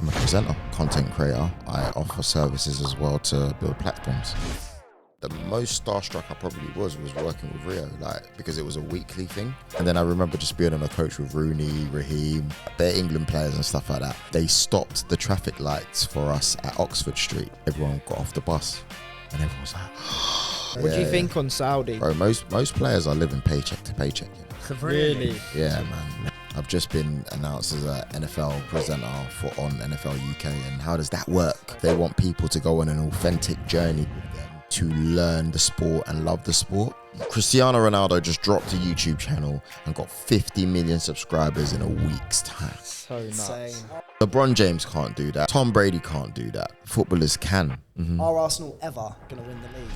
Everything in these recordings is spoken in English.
I'm a presenter, content creator. I offer services as well to build platforms. The most starstruck I probably was working with Rio, because it was a weekly thing. And then I remember just being on a coach with Rooney, Raheem, bare England players and stuff like that. They stopped the traffic lights for us at Oxford Street. Everyone got off the bus and everyone was like, What do you think on Saudi? Bro, most players are living paycheck to paycheck. You know? Really? Yeah, man. I've just been announced as an NFL presenter on NFL UK. And how does that work? They want people to go on an authentic journey with them to learn the sport and love the sport. Cristiano Ronaldo just dropped a YouTube channel and got 50 million subscribers in a week's time. So nuts. LeBron James can't do that. Tom Brady can't do that. Footballers can. Are Arsenal ever going to win the league?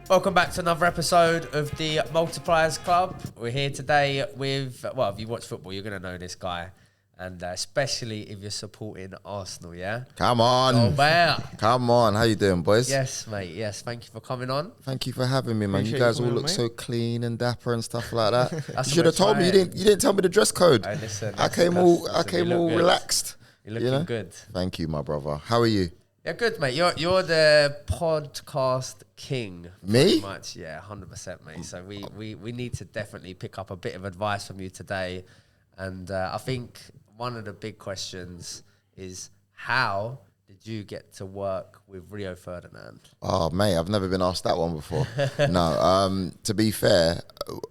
Welcome back to another episode of the Multipliers Club. We're here today with, well, if you watch football, you're going to know this guy. And especially if you're supporting Arsenal, yeah? Come on. Joel Beya. Come on. How you doing, boys? Yes, mate. Yes. Thank you for coming on. Thank you for having me, man. Appreciate you guys you all coming look on, so clean and dapper and stuff like that. You That's should have told me. You didn't tell me the dress code. Hey, listen, I came all relaxed. You're looking good. Thank you, my brother. How are you? Yeah, good, mate. You're the podcast king. Me? Pretty much, yeah, 100%, mate. So we need to definitely pick up a bit of advice from you today. And I think one of the big questions is, how did you get to work with Rio Ferdinand? Oh, mate, I've never been asked that one before. No, to be fair,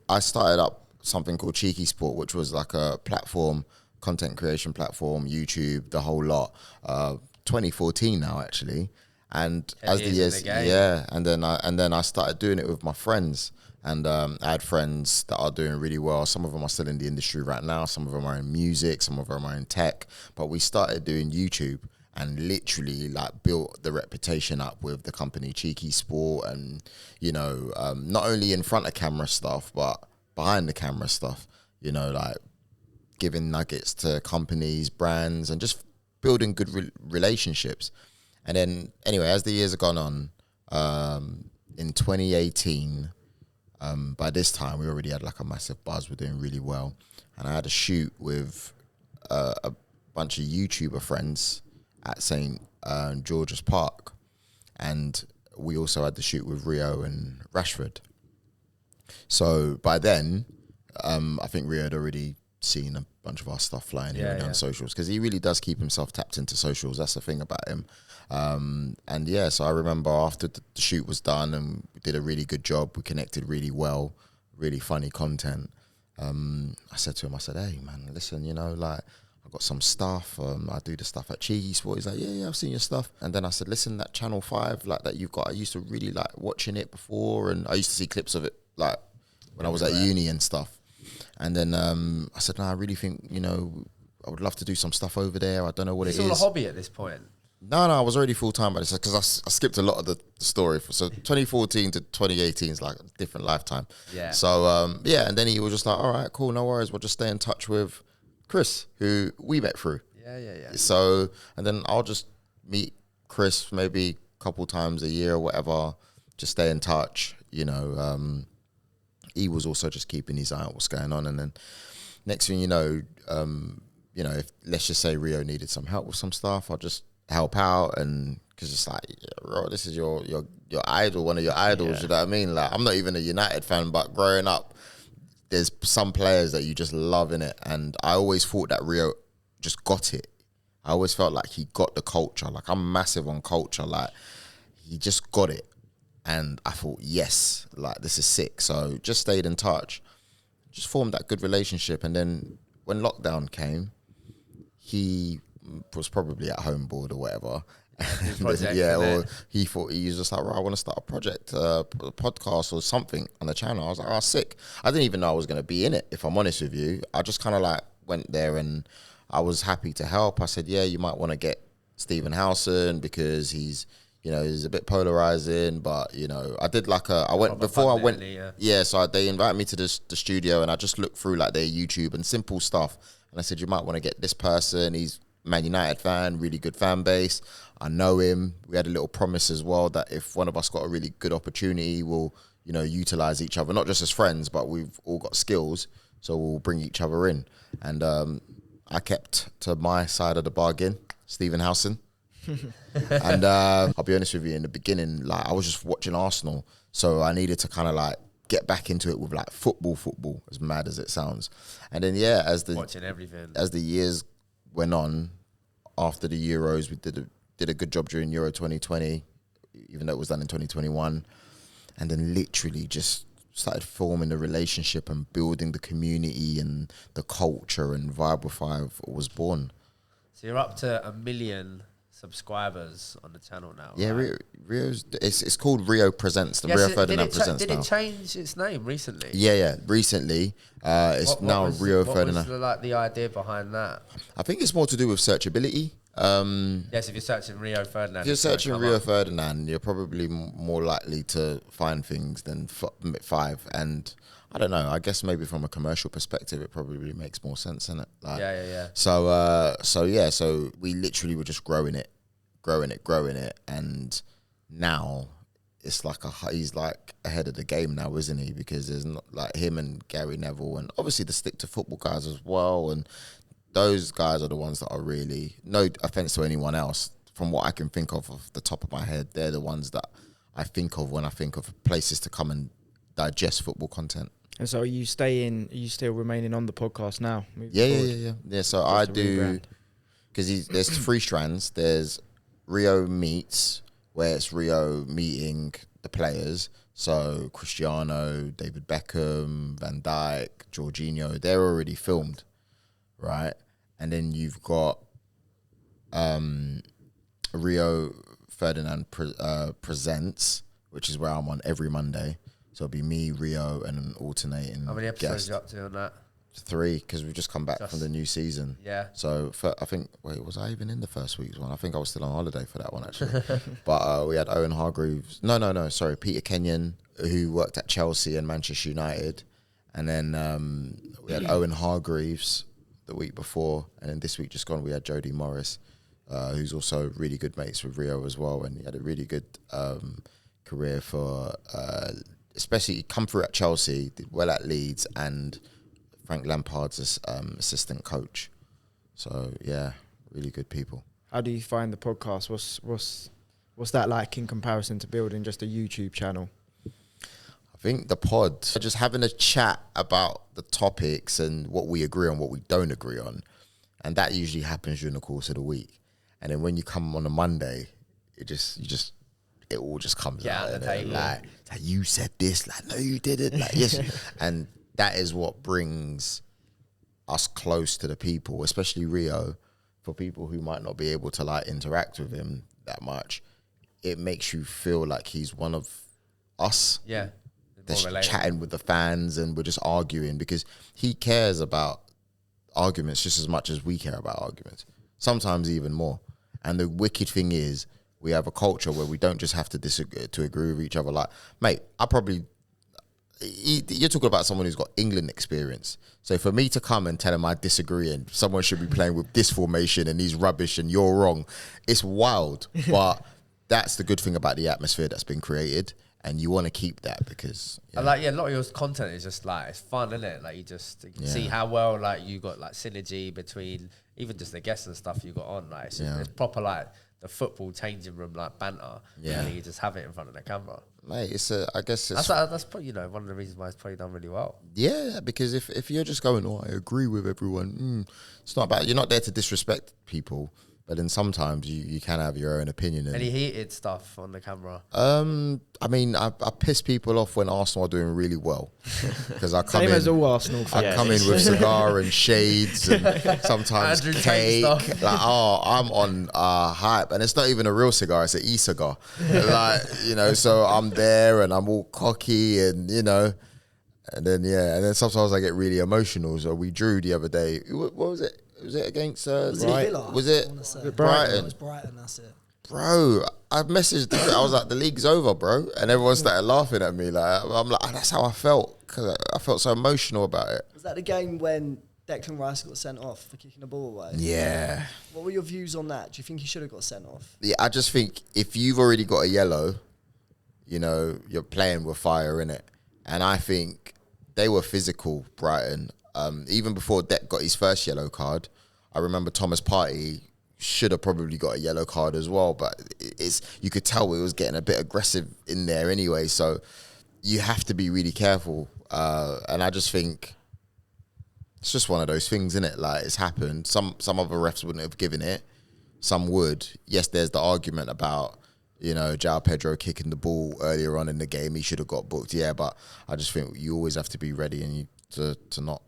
I started up something called CheekySport, which was like a platform, content creation platform, YouTube, the whole lot. 2014 now, actually. And as the years, and then I started doing it with my friends. And I had friends that are doing really well. Some of them are still in the industry right now. Some of them are in music. Some of them are in tech. But we started doing YouTube and literally built the reputation up with the company CheekySport, and not only in front of camera stuff but behind the camera stuff. Giving nuggets to companies, brands, and just building good relationships. And then anyway, as the years have gone on, in 2018. By this time, we already had a massive buzz. We're doing really well. And I had a shoot with a bunch of YouTuber friends at St. George's Park. And we also had the shoot with Rio and Rashford. So by then, I think Rio had already seen a bunch of our stuff flying here and on socials, because he really does keep himself tapped into socials. That's the thing about him. So I remember after the shoot was done and we did a really good job, we connected really well, really funny content. I said to him, hey man, listen, I've got some stuff. I do the stuff at CheekySport. He's like, yeah, I've seen your stuff. And then I said, listen, that Channel 5 that you've got, I used to really like watching it before, and I used to see clips of it when I was at uni and stuff. And then I said, no, I really think, I would love to do some stuff over there. I don't know what it is. It's all a hobby at this point. No, I was already full-time by this, because I skipped a lot of the story. So 2014 to 2018 is like a different lifetime. Yeah. So, and then he was just like, all right, cool, no worries. We'll just stay in touch with Chris, who we met through. Yeah. So, and then I'll just meet Chris maybe a couple times a year or whatever, just stay in touch, He was also just keeping his eye on what's going on. And then next thing you know, if let's just say Rio needed some help with some stuff, I'll just help out. And because it's like, bro, this is your idol, one of your idols. You know what I mean? I'm not even a United fan, but growing up, there's some players that you just love in it. And I always thought that Rio just got it. I always felt like he got the culture. I'm massive on culture. He just got it. And I thought, yes, this is sick. So just stayed in touch, just formed that good relationship. And then when lockdown came, he was probably at home bored or whatever. Or he thought, he was just like, right, I want to start a project, a podcast or something on the channel. I was like, oh, sick. I didn't even know I was going to be in it, if I'm honest with you. I just kind of went there and I was happy to help. I said, yeah, you might want to get Stephen Howson because he's a bit polarizing, but I did so they invited me to the studio and I just looked through their YouTube and simple stuff. And I said, you might want to get this person. He's Man United fan, really good fan base. I know him. We had a little promise as well that if one of us got a really good opportunity, we'll, utilize each other, not just as friends, but we've all got skills. So we'll bring each other in. And I kept to my side of the bargain, Stephen Howson. And I'll be honest with you, in the beginning, like I was just watching Arsenal, so I needed to kind of like get back into it with like football, as mad as it sounds. And then Watching everything. as the years went on, after the Euros, we did a good job during Euro 2020, even though it was done in 2021, and then literally just started forming the relationship and building the community and the culture, and Vibe with Five was born. So you're up to 1 million subscribers on the channel now. Yeah, right? Rio's it's called Rio Presents, the Yeah, Rio so Ferdinand Presents did now. it change its name recently? Yeah, recently it's What now was- Rio what Ferdinand. was the idea behind that? I think it's more to do with searchability. Yes, if you're searching Rio Ferdinand. If you're it's gonna searching come Rio up. Ferdinand, you're probably more likely to find things than Five. And I don't know. I guess maybe from a commercial perspective, it probably makes more sense, innit? Like, Yeah. So we literally were just growing it, and now it's like he's like ahead of the game now, isn't he? Because there's not like him and Gary Neville, and obviously the stick to football guys as well, and those guys are the ones that are really, no offense to anyone else, from what I can think of off the top of my head, they're the ones that I think of when I think of places to come and digest football content. And so are you still remaining on the podcast now? Yeah. So I do, rebrand. because there's 3 strands. There's Rio Meets, where it's Rio meeting the players. So Cristiano, David Beckham, Van Dijk, Jorginho, they're already filmed, right? And then you've got Rio Ferdinand Presents, which is where I'm on every Monday. So it'll be me, Rio, and an alternating How many episodes guest. you up to on that? 3, because we've just come back from the new season. Yeah. So I think, was I even in the first week's one? I think I was still on holiday for that one, actually. But we had Owen Hargreaves. No, sorry. Peter Kenyon, who worked at Chelsea and Manchester United. And then we had Owen Hargreaves the week before. And then this week just gone, we had Jody Morris, who's also really good mates with Rio as well. And he had a really good career for, especially he come through at Chelsea, did well at Leeds, and Frank Lampard's assistant coach. So yeah, really good people. How do you find the podcast? What's that like in comparison to building just a YouTube channel? I think the pod, just having a chat about the topics and what we agree on, what we don't agree on, and that usually happens during the course of the week. And then when you come on a Monday, it all just comes Yeah, out. on the innit? table. Like you said this, like no, you didn't. Like yes, and that is what brings us close to the people, especially Rio. For people who might not be able to like interact with him that much, it makes you feel like he's one of us. Yeah. That's More relatable. chatting with the fans, and we're just arguing because he cares about arguments just as much as we care about arguments, sometimes even more. And the wicked thing is, we have a culture where we don't just have to disagree to agree with each other. Like, mate, you're talking about someone who's got England experience. So for me to come and tell him I disagree and someone should be playing with this formation and he's rubbish and you're wrong, it's wild. But that's the good thing about the atmosphere that's been created, and you want to keep that because A lot of your content is just like, it's fun, isn't it? Like you can see how well like you got like synergy between even just the guests and stuff you got on. Like it's proper like the football changing room like banter. Yeah. And you just have it in front of the camera. mate, I guess it's That's probably one of the reasons why it's probably done really well. yeah, because if you're just going, I agree with everyone, it's not about, you're not there to disrespect people, but then sometimes you can have your own opinion. And Any heated stuff on the camera? I mean, I piss people off when Arsenal are doing really well because I come Same in. as all Arsenal I fans. come in with cigar and shades and sometimes Andrew Tate cake. stuff. Like, I'm on hype, and it's not even a real cigar; it's an e-cigar. Like, so I'm there and I'm all cocky, and and then sometimes I get really emotional. So we drew the other day. What was it? Was it against Was it Brighton? Villa? Was it I wanna say. Brighton? It Brighton? was Brighton, that's it. Bro, I messaged. I was like, the league's over, bro, and everyone started laughing at me. Like, I'm like, that's how I felt because I felt so emotional about it. Was that the game when Declan Rice got sent off for kicking the ball away? Yeah. What were your views on that? Do you think he should have got sent off? Yeah, I just think if you've already got a yellow, you're playing with fire in it. And I think they were physical, Brighton. Even before Deck got his first yellow card, I remember Thomas Partey should have probably got a yellow card as well, but you could tell it was getting a bit aggressive in there anyway. So you have to be really careful. And I just think it's just one of those things, isn't it? Like, it's happened. Some other refs wouldn't have given it. Some would. Yes, there's the argument about, João Pedro kicking the ball earlier on in the game. He should have got booked. Yeah, but I just think you always have to be ready and to not,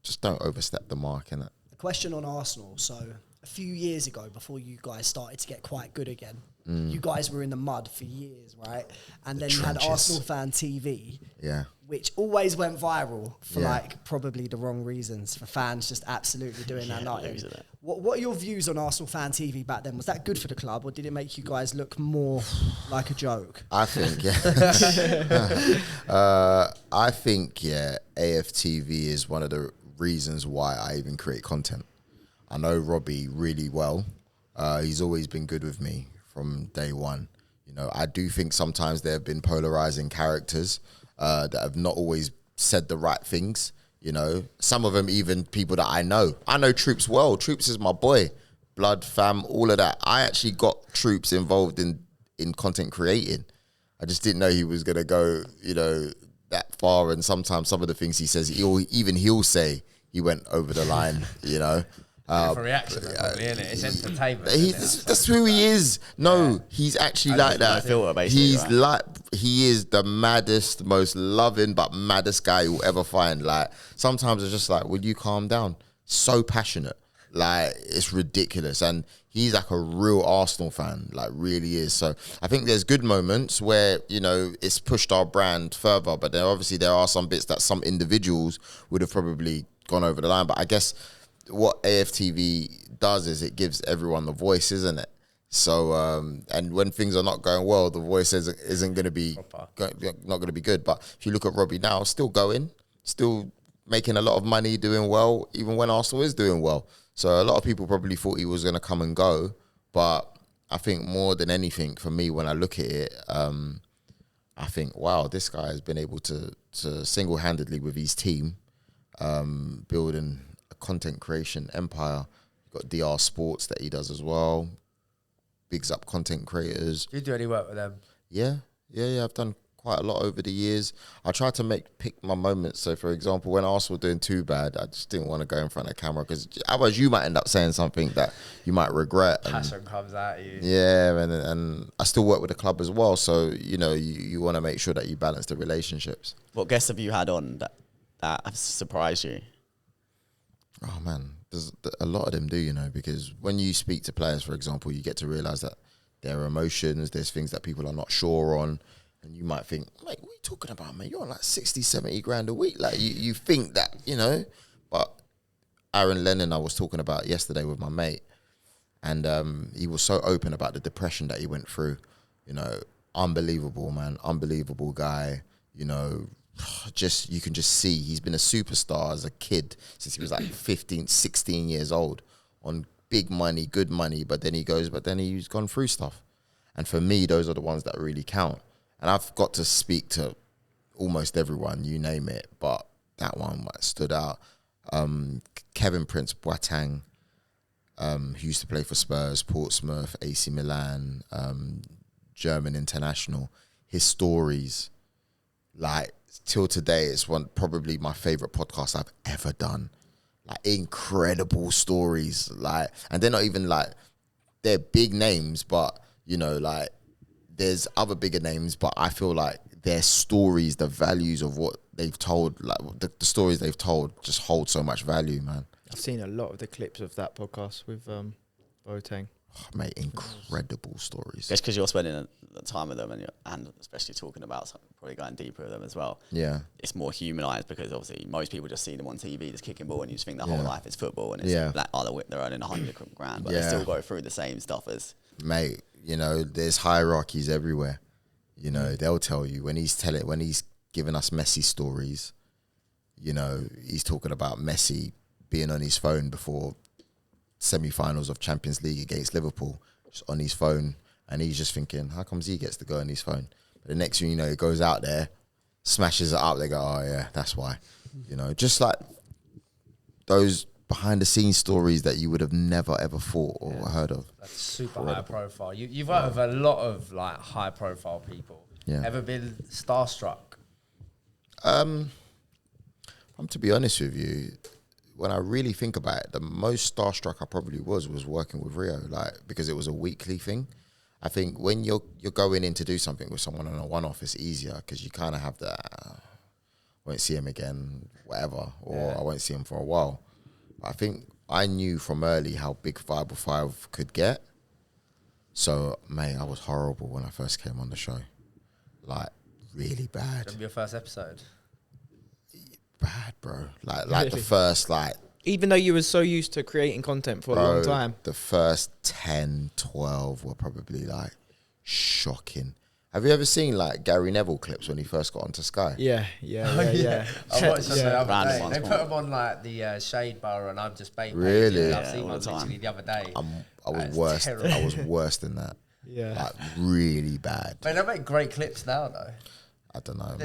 just don't overstep the mark, innit? A question on Arsenal. So a few years ago, before you guys started to get quite good again, you guys were in the mud for years, right? And then you had Arsenal Fan TV, which always went viral for like probably the wrong reasons, for fans just absolutely doing that night. What are your views on Arsenal Fan TV back then? Was that good for the club, or did it make you guys look more like a joke? I think, AFTV is one of the reasons why I even create content. I know Robbie really well. He's always been good with me from day one. I do think sometimes there have been polarizing characters that have not always said the right things. Some of them even people that I know. I know Troops well. Troops is my boy. Blood, fam, all of that. I actually got Troops involved in content creating. I just didn't know he was going to go, that far. And sometimes some of the things he says, he'll say he went over the line, for reaction, probably, isn't it? It's entertainment. That's who he is. No, he's actually like that. Filter, he's right? He is the maddest, most loving, but maddest guy you'll ever find. Like, sometimes it's just like, would you calm down? So passionate. Like, it's ridiculous. And he's like a real Arsenal fan, like really is. So I think there's good moments where, it's pushed our brand further, but then obviously there are some bits that some individuals would have probably gone over the line. But I guess what still the voice, isn't it? So, and when things are not going well, the voice isn't going to be not going to be good. But if you look at Robbie now, still going, still making a lot of money, doing well, even when Arsenal is doing well. So a lot of people probably thought he was going to come and go, but I think more than anything for me, when I look at it, I think, wow, this guy has been able to single-handedly with his team building a content creation empire. You've got DR Sports that he does as well. Bigs up content creators. Do you do any work with them? Yeah. I've done quite a lot over the years. I try to pick my moments. So, for example, when Arsenal were doing too bad, I just didn't want to go in front of the camera because otherwise you might end up saying something that you might regret. Passion comes out of you. Yeah, and I still work with the club as well. So, you want to make sure that you balance the relationships. What guests have you had on that have surprised you? Oh, man, there's a lot of them do, because when you speak to players, for example, you get to realise that there are emotions, there's things that people are not sure on, and you might think, mate, what are you talking about, man? You're on like 60, 70 grand a week. Like, you think that, but Aaron Lennon I was talking about yesterday with my mate, and he was so open about the depression that he went through, unbelievable, man, unbelievable guy, you can just see he's been a superstar as a kid since he was like 15, 16 years old on big money, good money. But then he's gone through stuff. And for me, those are the ones that really count. And I've got to speak to almost everyone, you name it. But that one stood out. Kevin Prince Boateng, who used to play for Spurs, Portsmouth, AC Milan, German international. His stories, like, till today, it's probably my favorite podcast I've ever done. Like, incredible stories. Like, and they're not even like, they're big names, but there's other bigger names, but I feel like their stories, the values of what they've told, like the stories they've told just hold so much value, man. I've seen a lot of the clips of that podcast with Boateng. Oh, mate, incredible stories. Just because you're spending the time with them and especially talking about something, probably going deeper with them as well. Yeah. It's more humanised because obviously most people just see them on TV just kicking ball and you just think their whole life is football and it's like, they're earning 100 grand, but they still go through the same stuff as... Mate, there's hierarchies everywhere. They'll tell you when he's giving us Messi stories, he's talking about Messi being on his phone before semi-finals of Champions League against Liverpool, just on his phone, and he's just thinking, how comes he gets to go on his phone? But the next thing you know, he goes out there, smashes it up, they go, oh yeah, that's why. Just like those behind the scenes stories that you would have never ever thought or heard of. That's super high profile. You've worked with a lot of like high profile people. Yeah. Ever been starstruck? I'm to be honest with you, when I really think about it, the most starstruck I probably was working with Rio, like, because it was a weekly thing. I think when you're going in to do something with someone on a one-off, it's easier because you kind of have that, won't see him again, whatever, or I won't see him for a while. I think I knew from early how big 505 could get. So, mate, I was horrible when I first came on the show. Like, really bad. Remember your first episode? Bad, bro. Like the first, like... Even though you were so used to creating content for a long time. The first 10, 12 were probably, like, shocking. Have you ever seen, like, Gary Neville clips when he first got onto Sky? Yeah. I watched them the other day. Random They ones, put them on, like, the Shade Bar, and I'm just baiting. Really? I've seen one literally the other day. I was worse. terrible. I was worse than that. Yeah. Like, really bad. But they make great clips now, though. I don't know. I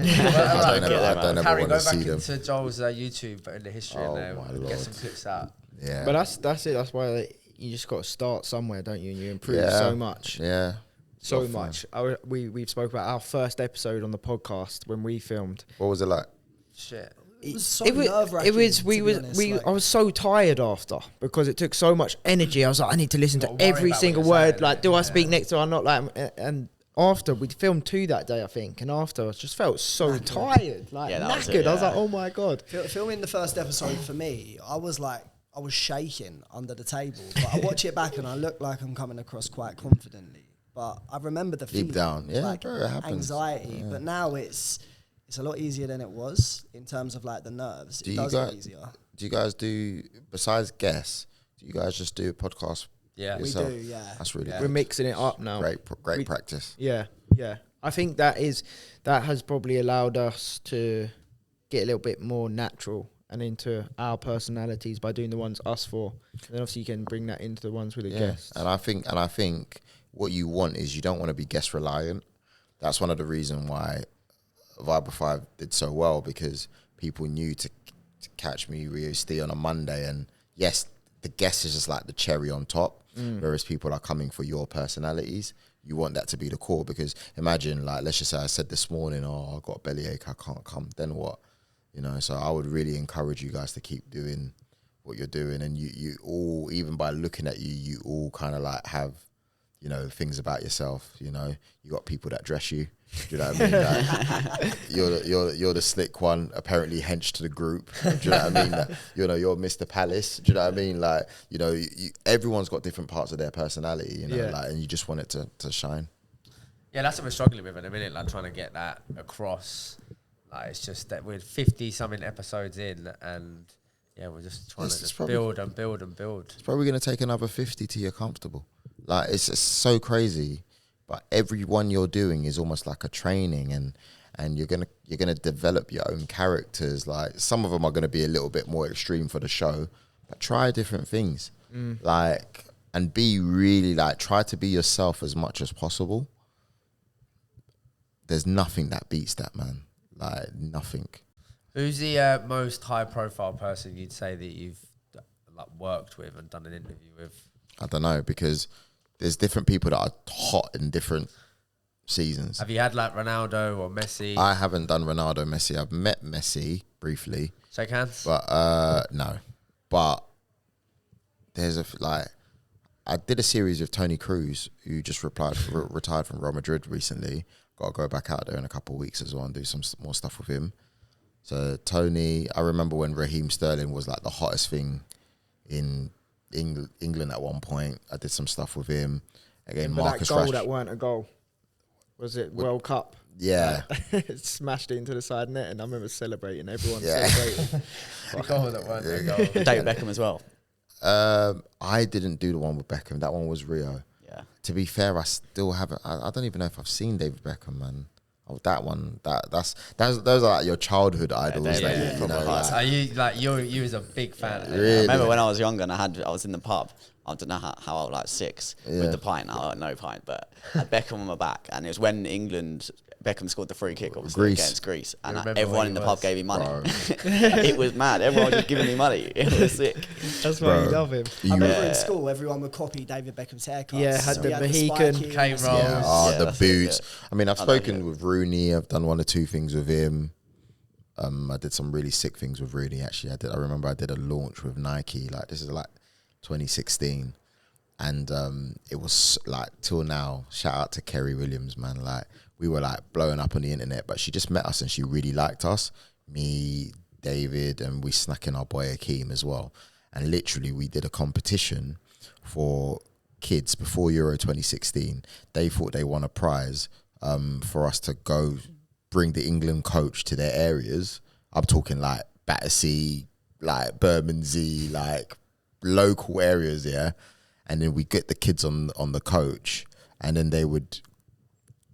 don't ever Harry, want go to back see them. into Joel's YouTube in the history Oh, and my get Lord. some clips out. Yeah. But that's it. That's why you just got to start somewhere, don't you? And you improve so much. Yeah. So Lot of much. We've spoke about our first episode on the podcast when we filmed. What was it like? Shit. It was so nerve-wracking, I was so tired after because it took so much energy. I was like, I need to listen to Not worry every about single what you're word. saying, Like, do I yeah. speak next to her or not? Like, and after we filmed 2 that day, I think, and after I just felt so tired, like that was knackered. it, I was yeah. like, oh my god. Filming the first episode for me, I was shaking under the table. But I watch it back and I look like I'm coming across quite confidently. But I remember the feeling, down, yeah, like bro, it happens. anxiety. Yeah. But now it's a lot easier than it was in terms of like the nerves. It does get easier. Do you guys do, besides guests, do you guys just do a podcast? Yeah. We yourself? do, yeah. That's really We're good. mixing it up now. Great practice. Yeah. I think that has probably allowed us to get a little bit more natural and into our personalities by doing the ones us for. And then obviously you can bring that into the ones with the guests. And I think what you want is you don't want to be guest reliant. That's one of the reasons why Viber 5 did so well, because people knew to catch me, Rio Steve, on a Monday, and yes, the guest is just like the cherry on top, whereas people are coming for your personalities. You want that to be the core, because imagine, like, let's just say I said this morning, oh, I've got a bellyache, I can't come, then what? You know, so I would really encourage you guys to keep doing what you're doing, and you all, even by looking at you all kind of like have, you know, things about yourself. You know, you got people that dress you. Do you know what I mean? Like, you're the slick one, apparently hench to the group. Do you know what I mean? Like, you know, you're Mr. Palace. Do you know what I mean? Like, you know, everyone's got different parts of their personality. You know, like, and you just want it to shine. Yeah, that's what we're struggling with at the minute, like trying to get that across. Like, it's just that we're 50-something episodes in, and yeah, we're just trying to just build and build and build. It's probably going to take another 50 till you're comfortable. Like, it's just so crazy, but every one you're doing is almost like a training, and you're gonna develop your own characters. Like, some of them are going to be a little bit more extreme for the show, but try different things. Like, and be really, like, try to be yourself as much as possible. There's nothing that beats that, man. Like, nothing. Who's the most high-profile person you'd say that you've like worked with and done an interview with? I don't know, because there's different people that are hot in different seasons. Have you had like Ronaldo or Messi? I haven't done Ronaldo, Messi. I've met Messi briefly. Shake hands? But no. But there's I did a series with Tony Cruz, who just retired from Real Madrid recently. Got to go back out there in a couple of weeks as well and do some more stuff with him. So Tony, I remember when Raheem Sterling was like the hottest thing in England at one point. I did some stuff with him. Again, Marcus that goal Rashford. that weren't a goal. Was it World Cup? Yeah. Smashed it into the side net, and I remember celebrating. Everyone Yeah. celebrating. The goal that weren't a goal. David Beckham as well. I didn't do the one with Beckham. That one was Rio. Yeah. To be fair, I still haven't. I don't even know if I've seen David Beckham, man. Oh, that one. Those are like your childhood idols. Yeah, You know, like, Are you like you was a big fan? Really? I remember when I was younger and I was in the pub. I don't know how old, like 6, Yeah. with the pint. I had no pint, but I had Beckham on my back, and it was when England Beckham scored the free kick, obviously, against Greece. And everyone in the pub gave him money. It was mad. Everyone was just giving me money. It was sick. That's why you love him. I remember in school, everyone would copy David Beckham's haircut. Yeah, had the Mohican. K-rolls. The boots. I mean, I've spoken with Rooney. I've done 1 or 2 things with him. I did some really sick things with Rooney, actually. I remember I did a launch with Nike. Like, this is like 2016. And it was like, till now, shout out to Kerry Williams, man. Like, we were like blowing up on the internet, but she just met us and she really liked us. Me, David, and we snuck in our boy Raheem as well. And literally we did a competition for kids before Euro 2016. They thought they won a prize for us to go bring the England coach to their areas. I'm talking like Battersea, like Bermondsey, like local areas, yeah. And then we get the kids on the coach, and then they would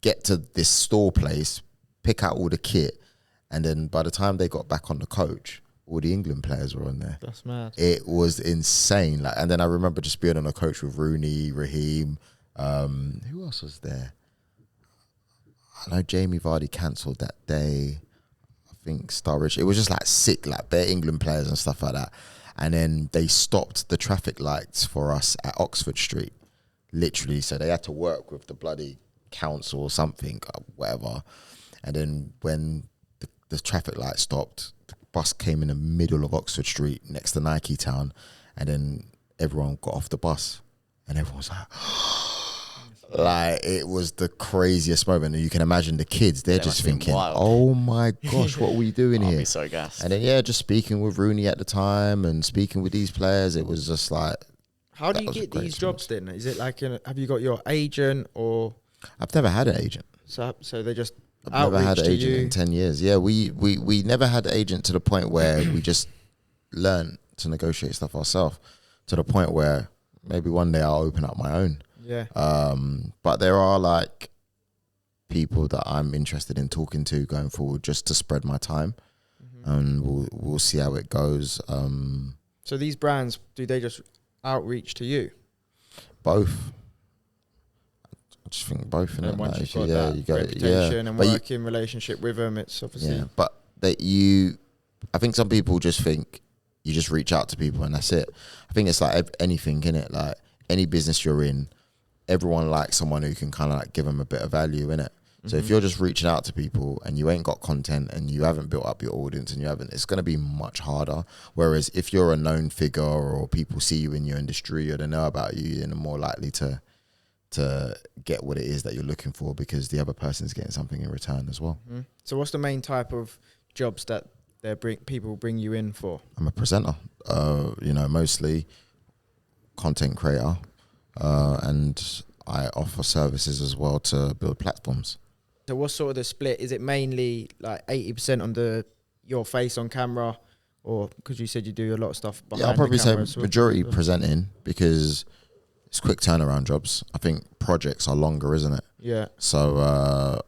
get to this store place, pick out all the kit, and then by the time they got back on the coach, all the England players were on there. That's mad. It was insane. Like, and then I remember just being on a coach with Rooney, Raheem. Who else was there? I know Jamie Vardy cancelled that day. I think Sturridge. It was just like sick, like bare England players and stuff like that. And then they stopped the traffic lights for us at Oxford Street, literally. So they had to work with the bloody council or something, or whatever. And then when the traffic light stopped, the bus came in the middle of Oxford Street next to Nike Town. And then everyone got off the bus. And everyone was like, it was the craziest moment. And you can imagine the kids, they're just thinking, oh my gosh, what are we doing here? I'll be so gassed. And then, just speaking with Rooney at the time and speaking with these players, it was just like... How do you get these jobs then? Is it like, have you got your agent or... I've never had an agent. So they just I've never had an agent in 10 years. Yeah, we never had an agent to the point where we just learned to negotiate stuff ourselves, to the point where maybe one day I'll open up my own. Yeah. But there are like people that I'm interested in talking to going forward just to spread my time, and we'll see how it goes. So these brands, do they just outreach to you? Both. I just think both. And once you've got that reputation and working relationship with them, it's obviously... Yeah, but I think some people just think you just reach out to people and that's it. I think it's like anything, innit? Like any business you're in, everyone likes someone who can kind of like give them a bit of value, innit? So if you're just reaching out to people and you ain't got content and you haven't built up your audience and it's going to be much harder. Whereas if you're a known figure or people see you in your industry or they know about you, then they're more likely to get what it is that you're looking for because the other person's getting something in return as well. So what's the main type of jobs that people bring you in for? I'm a presenter, mostly content creator, and I offer services as well to build platforms. So what's sort of the split? Is it mainly like 80% on your face on camera, or because you said you do a lot of stuff behind the camera? Yeah, I'll probably say majority presenting because it's quick turnaround jobs. I think projects are longer, isn't it? Yeah. So,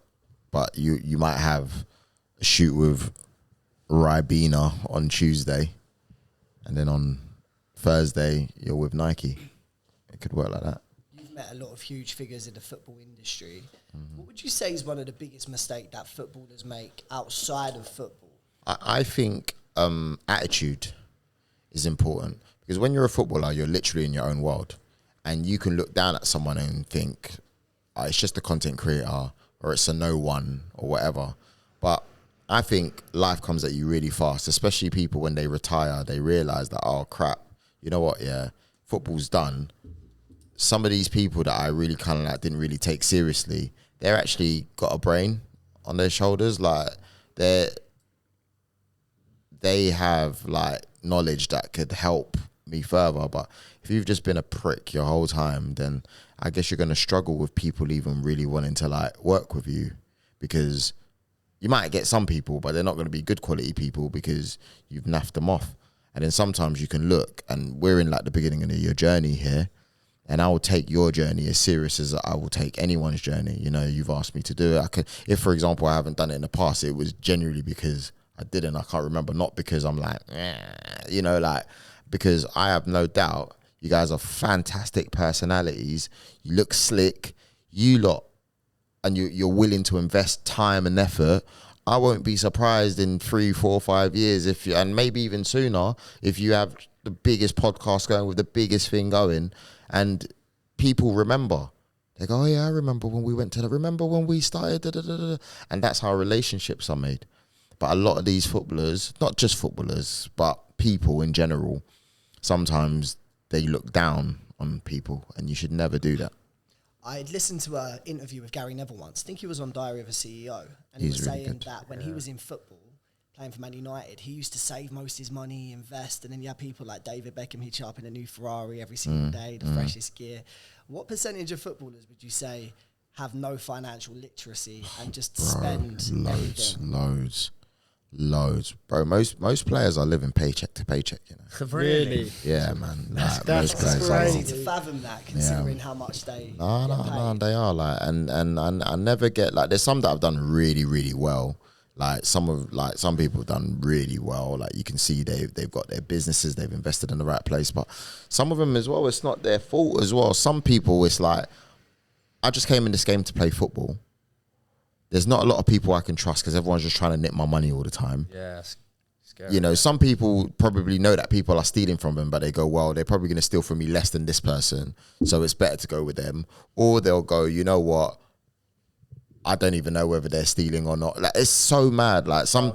but you might have a shoot with Ribena on Tuesday, and then on Thursday you're with Nike. It could work like that. You've met a lot of huge figures in the football industry. What would you say is one of the biggest mistakes that footballers make outside of football? I think attitude is important because when you're a footballer, you're literally in your own world. And you can look down at someone and think, it's just a content creator or it's a no one or whatever. But I think life comes at you really fast, especially people when they retire, they realise that, oh, crap, you know what, football's done. Some of these people that I really kind of like didn't really take seriously, they're actually got a brain on their shoulders. Like, they have, like, knowledge that could help me further. But if you've just been a prick your whole time, then I guess you're going to struggle with people even really wanting to like work with you, because you might get some people, but they're not going to be good quality people because you've naffed them off. And then sometimes you can look, and we're in like the beginning of your journey here, and I will take your journey as serious as I will take anyone's journey. You know, you've asked me to do it. If for example I haven't done it in the past, it was genuinely because I didn't. I can't remember, not because I'm like, because I have no doubt you guys are fantastic personalities. You look slick. You lot and you're willing to invest time and effort, I won't be surprised in 3, 4, 5 years and maybe even sooner, if you have the biggest podcast going with the biggest thing going, and people remember. They go, oh yeah, I remember when we remember when we started, da, da, da, da. And that's how relationships are made. But a lot of these footballers, not just footballers, but people in general, sometimes they look down on people, and you should never do that. I listened to an interview with Gary Neville once. I think he was on Diary of a CEO, and he was really saying that when he was in football, playing for Man United, he used to save most of his money, invest, and then you had people like David Beckham, he'd show up in a new Ferrari every single day, the freshest gear. What percentage of footballers would you say have no financial literacy and just spend loads, bro? Most players are living paycheck to paycheck, you know. Really? Yeah, man. That's crazy to fathom that, considering how much they No, they are like, and I never get like. There's some that have done really, really well. Like some people have done really well. Like you can see they've got their businesses, they've invested in the right place. But some of them as well, it's not their fault as well. Some people, it's like, I just came in this game to play football. There's not a lot of people I can trust because everyone's just trying to nip my money all the time. Yeah, scary. You know, some people probably know that people are stealing from them, but they go, well, they're probably going to steal from me less than this person, so it's better to go with them. Or they'll go, you know what? I don't even know whether they're stealing or not. Like, it's so mad. Like some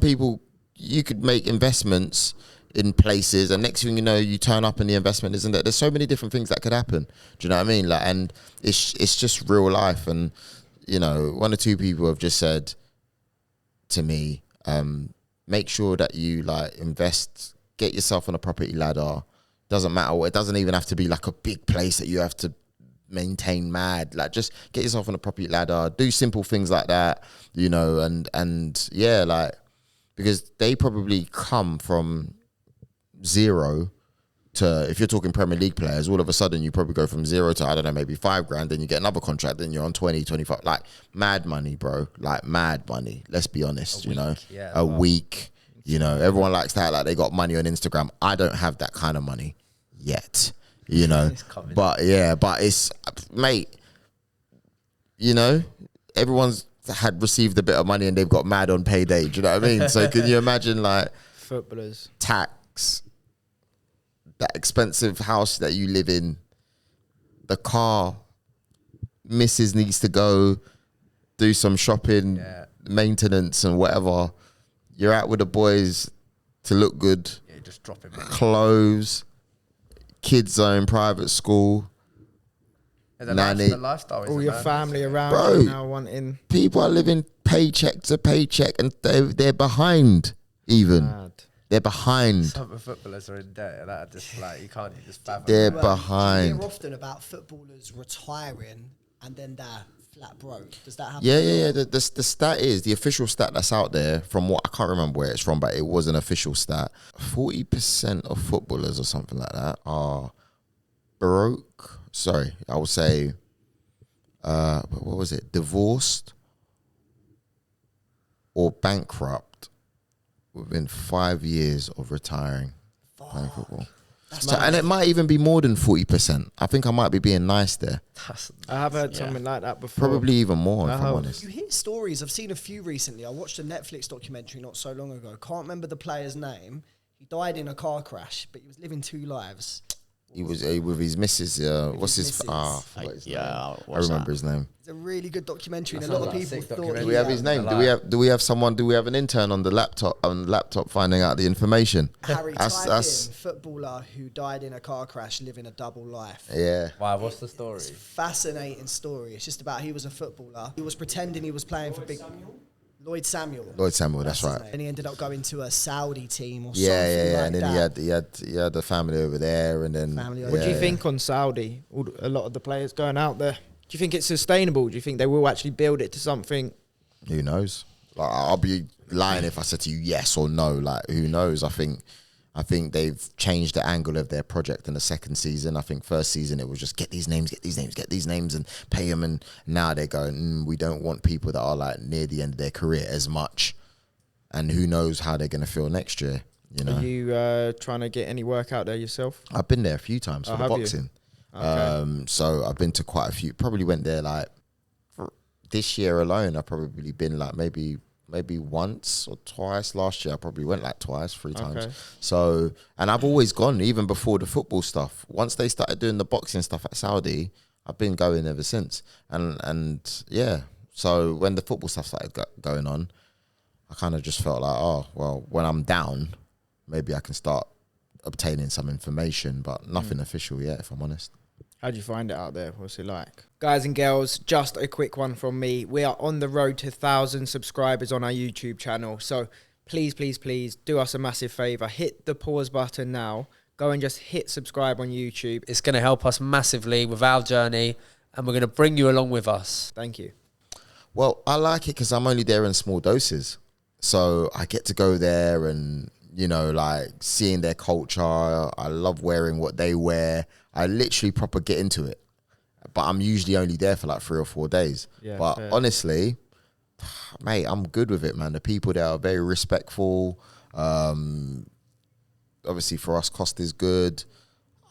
people, you could make investments in places, and next thing you know, you turn up and the investment isn't there. There's so many different things that could happen. Do you know what I mean? Like, and it's just real life. And you know, 1 or 2 people have just said to me, make sure that you like invest, get yourself on a property ladder. Doesn't matter what. It doesn't even have to be like a big place that you have to maintain mad. Like, just get yourself on a property ladder, do simple things like that, you know, and yeah, like, because they probably come from zero to, if you're talking Premier League players, all of a sudden you probably go from 0 to, I don't know, maybe $5,000, then you get another contract, then you're on 20, 25, like mad money, bro, like mad money. Let's be honest, a week, you know, everyone likes that, like they got money on Instagram. I don't have that kind of money yet. You know, but it's, mate, you know, everyone's had received a bit of money and they've got mad on payday. Do you know what I mean? So can you imagine, like, footballers, tax, that expensive house that you live in, the car, missus needs to go do some shopping, maintenance and whatever. You're out with the boys to look good. Yeah, just drop it. Clothes. Kids zone, private school, nanny, the lifestyle, all your family around bro, you now wanting. People are living paycheck to paycheck, and they're behind. Even mad. They're behind. Some footballers are in debt, and that just like you can't just fathom. They're behind. You hear often about footballers retiring and then they're flat broke. Does that happen? Yeah. The stat is, the official stat that's out there, from what, I can't remember where it's from, but it was an official stat. 40% of footballers or something like that are broke. Sorry, I would say, what was it? Divorced or bankrupt within 5 years of retiring playing football. So, and it might even be more than 40%. I think I might be being nice there. I have heard something like that before. Probably even more, if I'm honest. You hear stories. I've seen a few recently. I watched a Netflix documentary not so long ago. Can't remember the player's name. He died in a car crash, but he was living 2 lives. He was with his missus. What's his? I remember his name. It's a really good documentary, and a lot of people thought. Do we have his name? Do we have someone? Do we have an intern on the laptop finding out the information? Harry, type in footballer who died in a car crash, living a double life. Yeah. Wow, what's the story? It's a fascinating story. It's just about, he was a footballer. He was pretending he was playing for Lloyd Samuel, that's right. And he ended up going to a Saudi team or something and then he had the family over there, and then. What do you think on Saudi? A lot of the players going out there. Do you think it's sustainable? Do you think they will actually build it to something? Who knows? Like, I'll be lying if I said to you yes or no. Like, who knows? I think they've changed the angle of their project in the second season. I think first season it was just get these names, and pay them. And now they're going, we don't want people that are like near the end of their career as much. And who knows how they're going to feel next year, you know? Are you trying to get any work out there yourself? I've been there a few times for the boxing. Okay. So I've been to quite a few, probably went there like this year alone, I've probably been like maybe once or twice. Last year I probably went like twice, 3 times. So, and I've always gone even before the football stuff. Once they started doing the boxing stuff at Saudi, I've been going ever since. And yeah, so when the football stuff started going on, I kind of just felt like, oh, well, when I'm down, maybe I can start obtaining some information, but nothing official yet, if I'm honest. How'd you find it out there? What's it like? Guys and girls, just a quick one from me. We are on the road to 1,000 subscribers on our YouTube channel. So please, please, please do us a massive favour. Hit the pause button now. Go and just hit subscribe on YouTube. It's going to help us massively with our journey, and we're going to bring you along with us. Thank you. Well, I like it because I'm only there in small doses. So I get to go there and, you know, like seeing their culture. I love wearing what they wear. I literally proper get into it. But I'm usually only there for like 3 or 4 days. Yeah, but fair. Honestly, mate, I'm good with it, man. The people there are very respectful. Obviously for us, cost is good.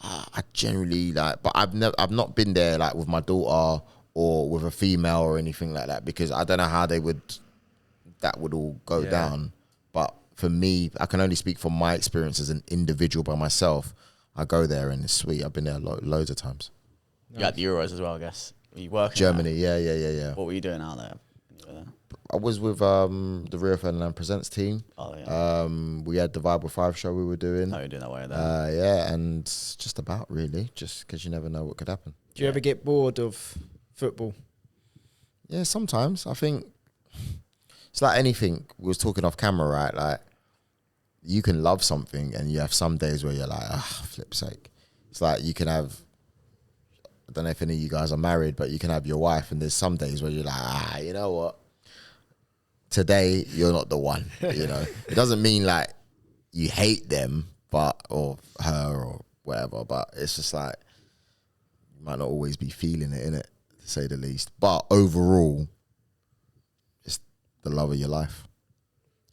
I generally like, but I've not been there like with my daughter or with a female or anything like that, because I don't know how that would all go down. But for me, I can only speak from my experience as an individual by myself. I go there and it's sweet. I've been there loads of times. Nice. You had the Euros as well, I guess. Were you working? Germany, yeah. What were you doing out there? I was with the Rio Ferdinand Presents team. Oh, yeah. We had the Vibe with 5 show we were doing. Oh, you're doing that way there. Yeah, and just about really, just because you never know what could happen. Do you ever get bored of football? Yeah, sometimes. I think it's like anything. We was talking off camera, right? Like, you can love something and you have some days where you're like, flip's sake. It's like you can have, I don't know if any of you guys are married, but you can have your wife and there's some days where you're like, you know what? Today, you're not the one, you know? It doesn't mean like you hate them, or her or whatever, but it's just like, you might not always be feeling it, innit? To say the least. But overall, it's the love of your life.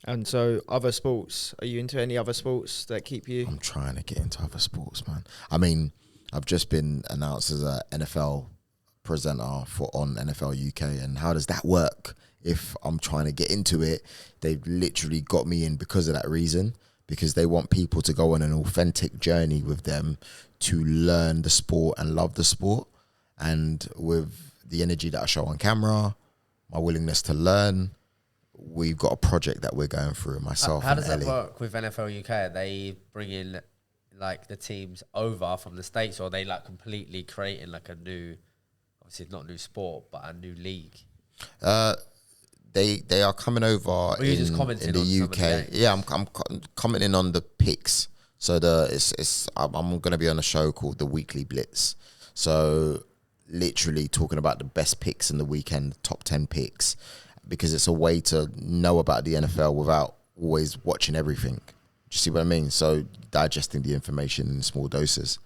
And so, other sports, are you into any other sports that keep you? I'm trying to get into other sports, man. I mean, I've just been announced as an NFL presenter on NFL UK. And how does that work? If I'm trying to get into it, they've literally got me in because of that reason, because they want people to go on an authentic journey with them to learn the sport and love the sport. And with the energy that I show on camera, my willingness to learn, we've got a project that we're going through, myself. How does that work with NFL UK? Are they bringing like the teams over from the States, or are they like completely creating like a new, obviously not new sport, but a new league? They are coming over in the UK. Yeah, I'm commenting on the picks. So I'm going to be on a show called The Weekly Blitz. So literally talking about the best picks in the weekend, top 10 picks, because it's a way to know about the NFL without always watching everything. Do you see what I mean? So digesting the information in small doses.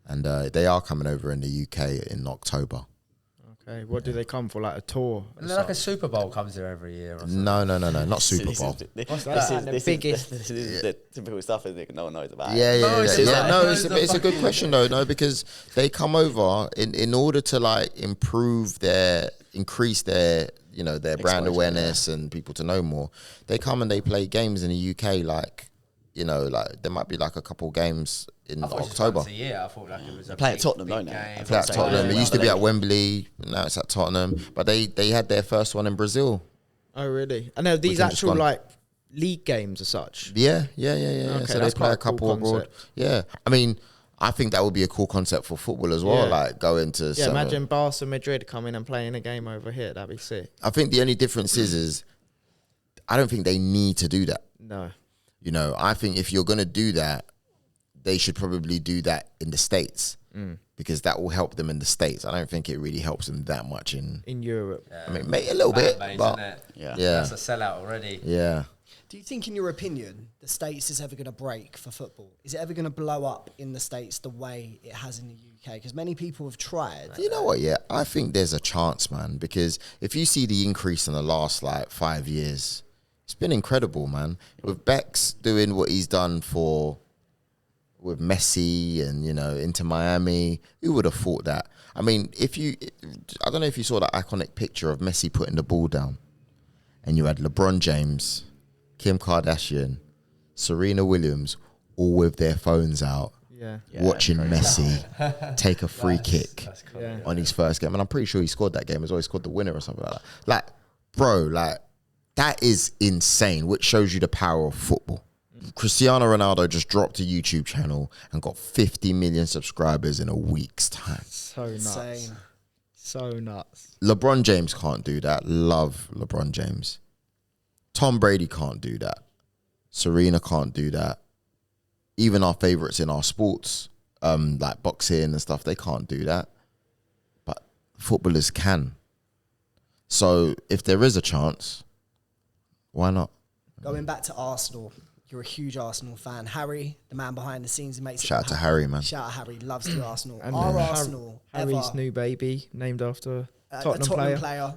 And they are coming over in the UK in October. Okay, what do they come for? Like a tour? Like a Super Bowl comes here every year or something? No, not Super Bowl. What's that? This is the typical stuff that no one knows about. Yeah. No, it's a good question though. No, because they come over in order to like increase their their brand awareness and people to know more. They come and they play games in the UK, like there might be like a couple games in October. Once a year. I thought like it was a play at Tottenham, don't they? Play at Tottenham. It used to be at Wembley. Now it's at Tottenham. But they had their first one in Brazil. Oh, really? I know these actual like league games as such. Yeah. Okay, so they play a couple abroad. Yeah, I mean, I think that would be a cool concept for football as well. Yeah. Like going to imagine Barca Madrid coming and playing a game over here. That'd be sick. I think the only difference is I don't think they need to do that. No. I think if you're going to do that, they should probably do that in the States because that will help them in the States. I don't think it really helps them that much in Europe. Yeah. I mean, maybe a little bit, but yeah, that's a sellout already. Yeah. Do you think, in your opinion, the States is ever going to break for football? Is it ever going to blow up in the States the way it has in the UK? Because many people have tried. You know what? Yeah, I think there's a chance, man. Because if you see the increase in the last 5 years. It's been incredible, man. With Bex doing what he's done for with Messi and, Inter Miami. Who would have thought that? I mean, I don't know if you saw that iconic picture of Messi putting the ball down, and you had LeBron James, Kim Kardashian, Serena Williams, all with their phones out, watching Messi take a free kick on his first game. And I'm pretty sure he scored that game as well. He scored the winner or something like that. Like, bro, that is insane, which shows you the power of football. Cristiano Ronaldo just dropped a YouTube channel and got 50 million subscribers in a week's time. So nuts. Insane. So nuts. LeBron James can't do that. Love LeBron James. Tom Brady can't do that. Serena can't do that. Even our favorites in our sports, like boxing and stuff, they can't do that. But footballers can. So if there is a chance, why not? Going back to Arsenal, you're a huge Arsenal fan. Harry, the man behind the scenes, makes it. Shout out to Harry, man. Shout out Harry, loves the Arsenal. And Arsenal Harry's new baby, named after a Tottenham player.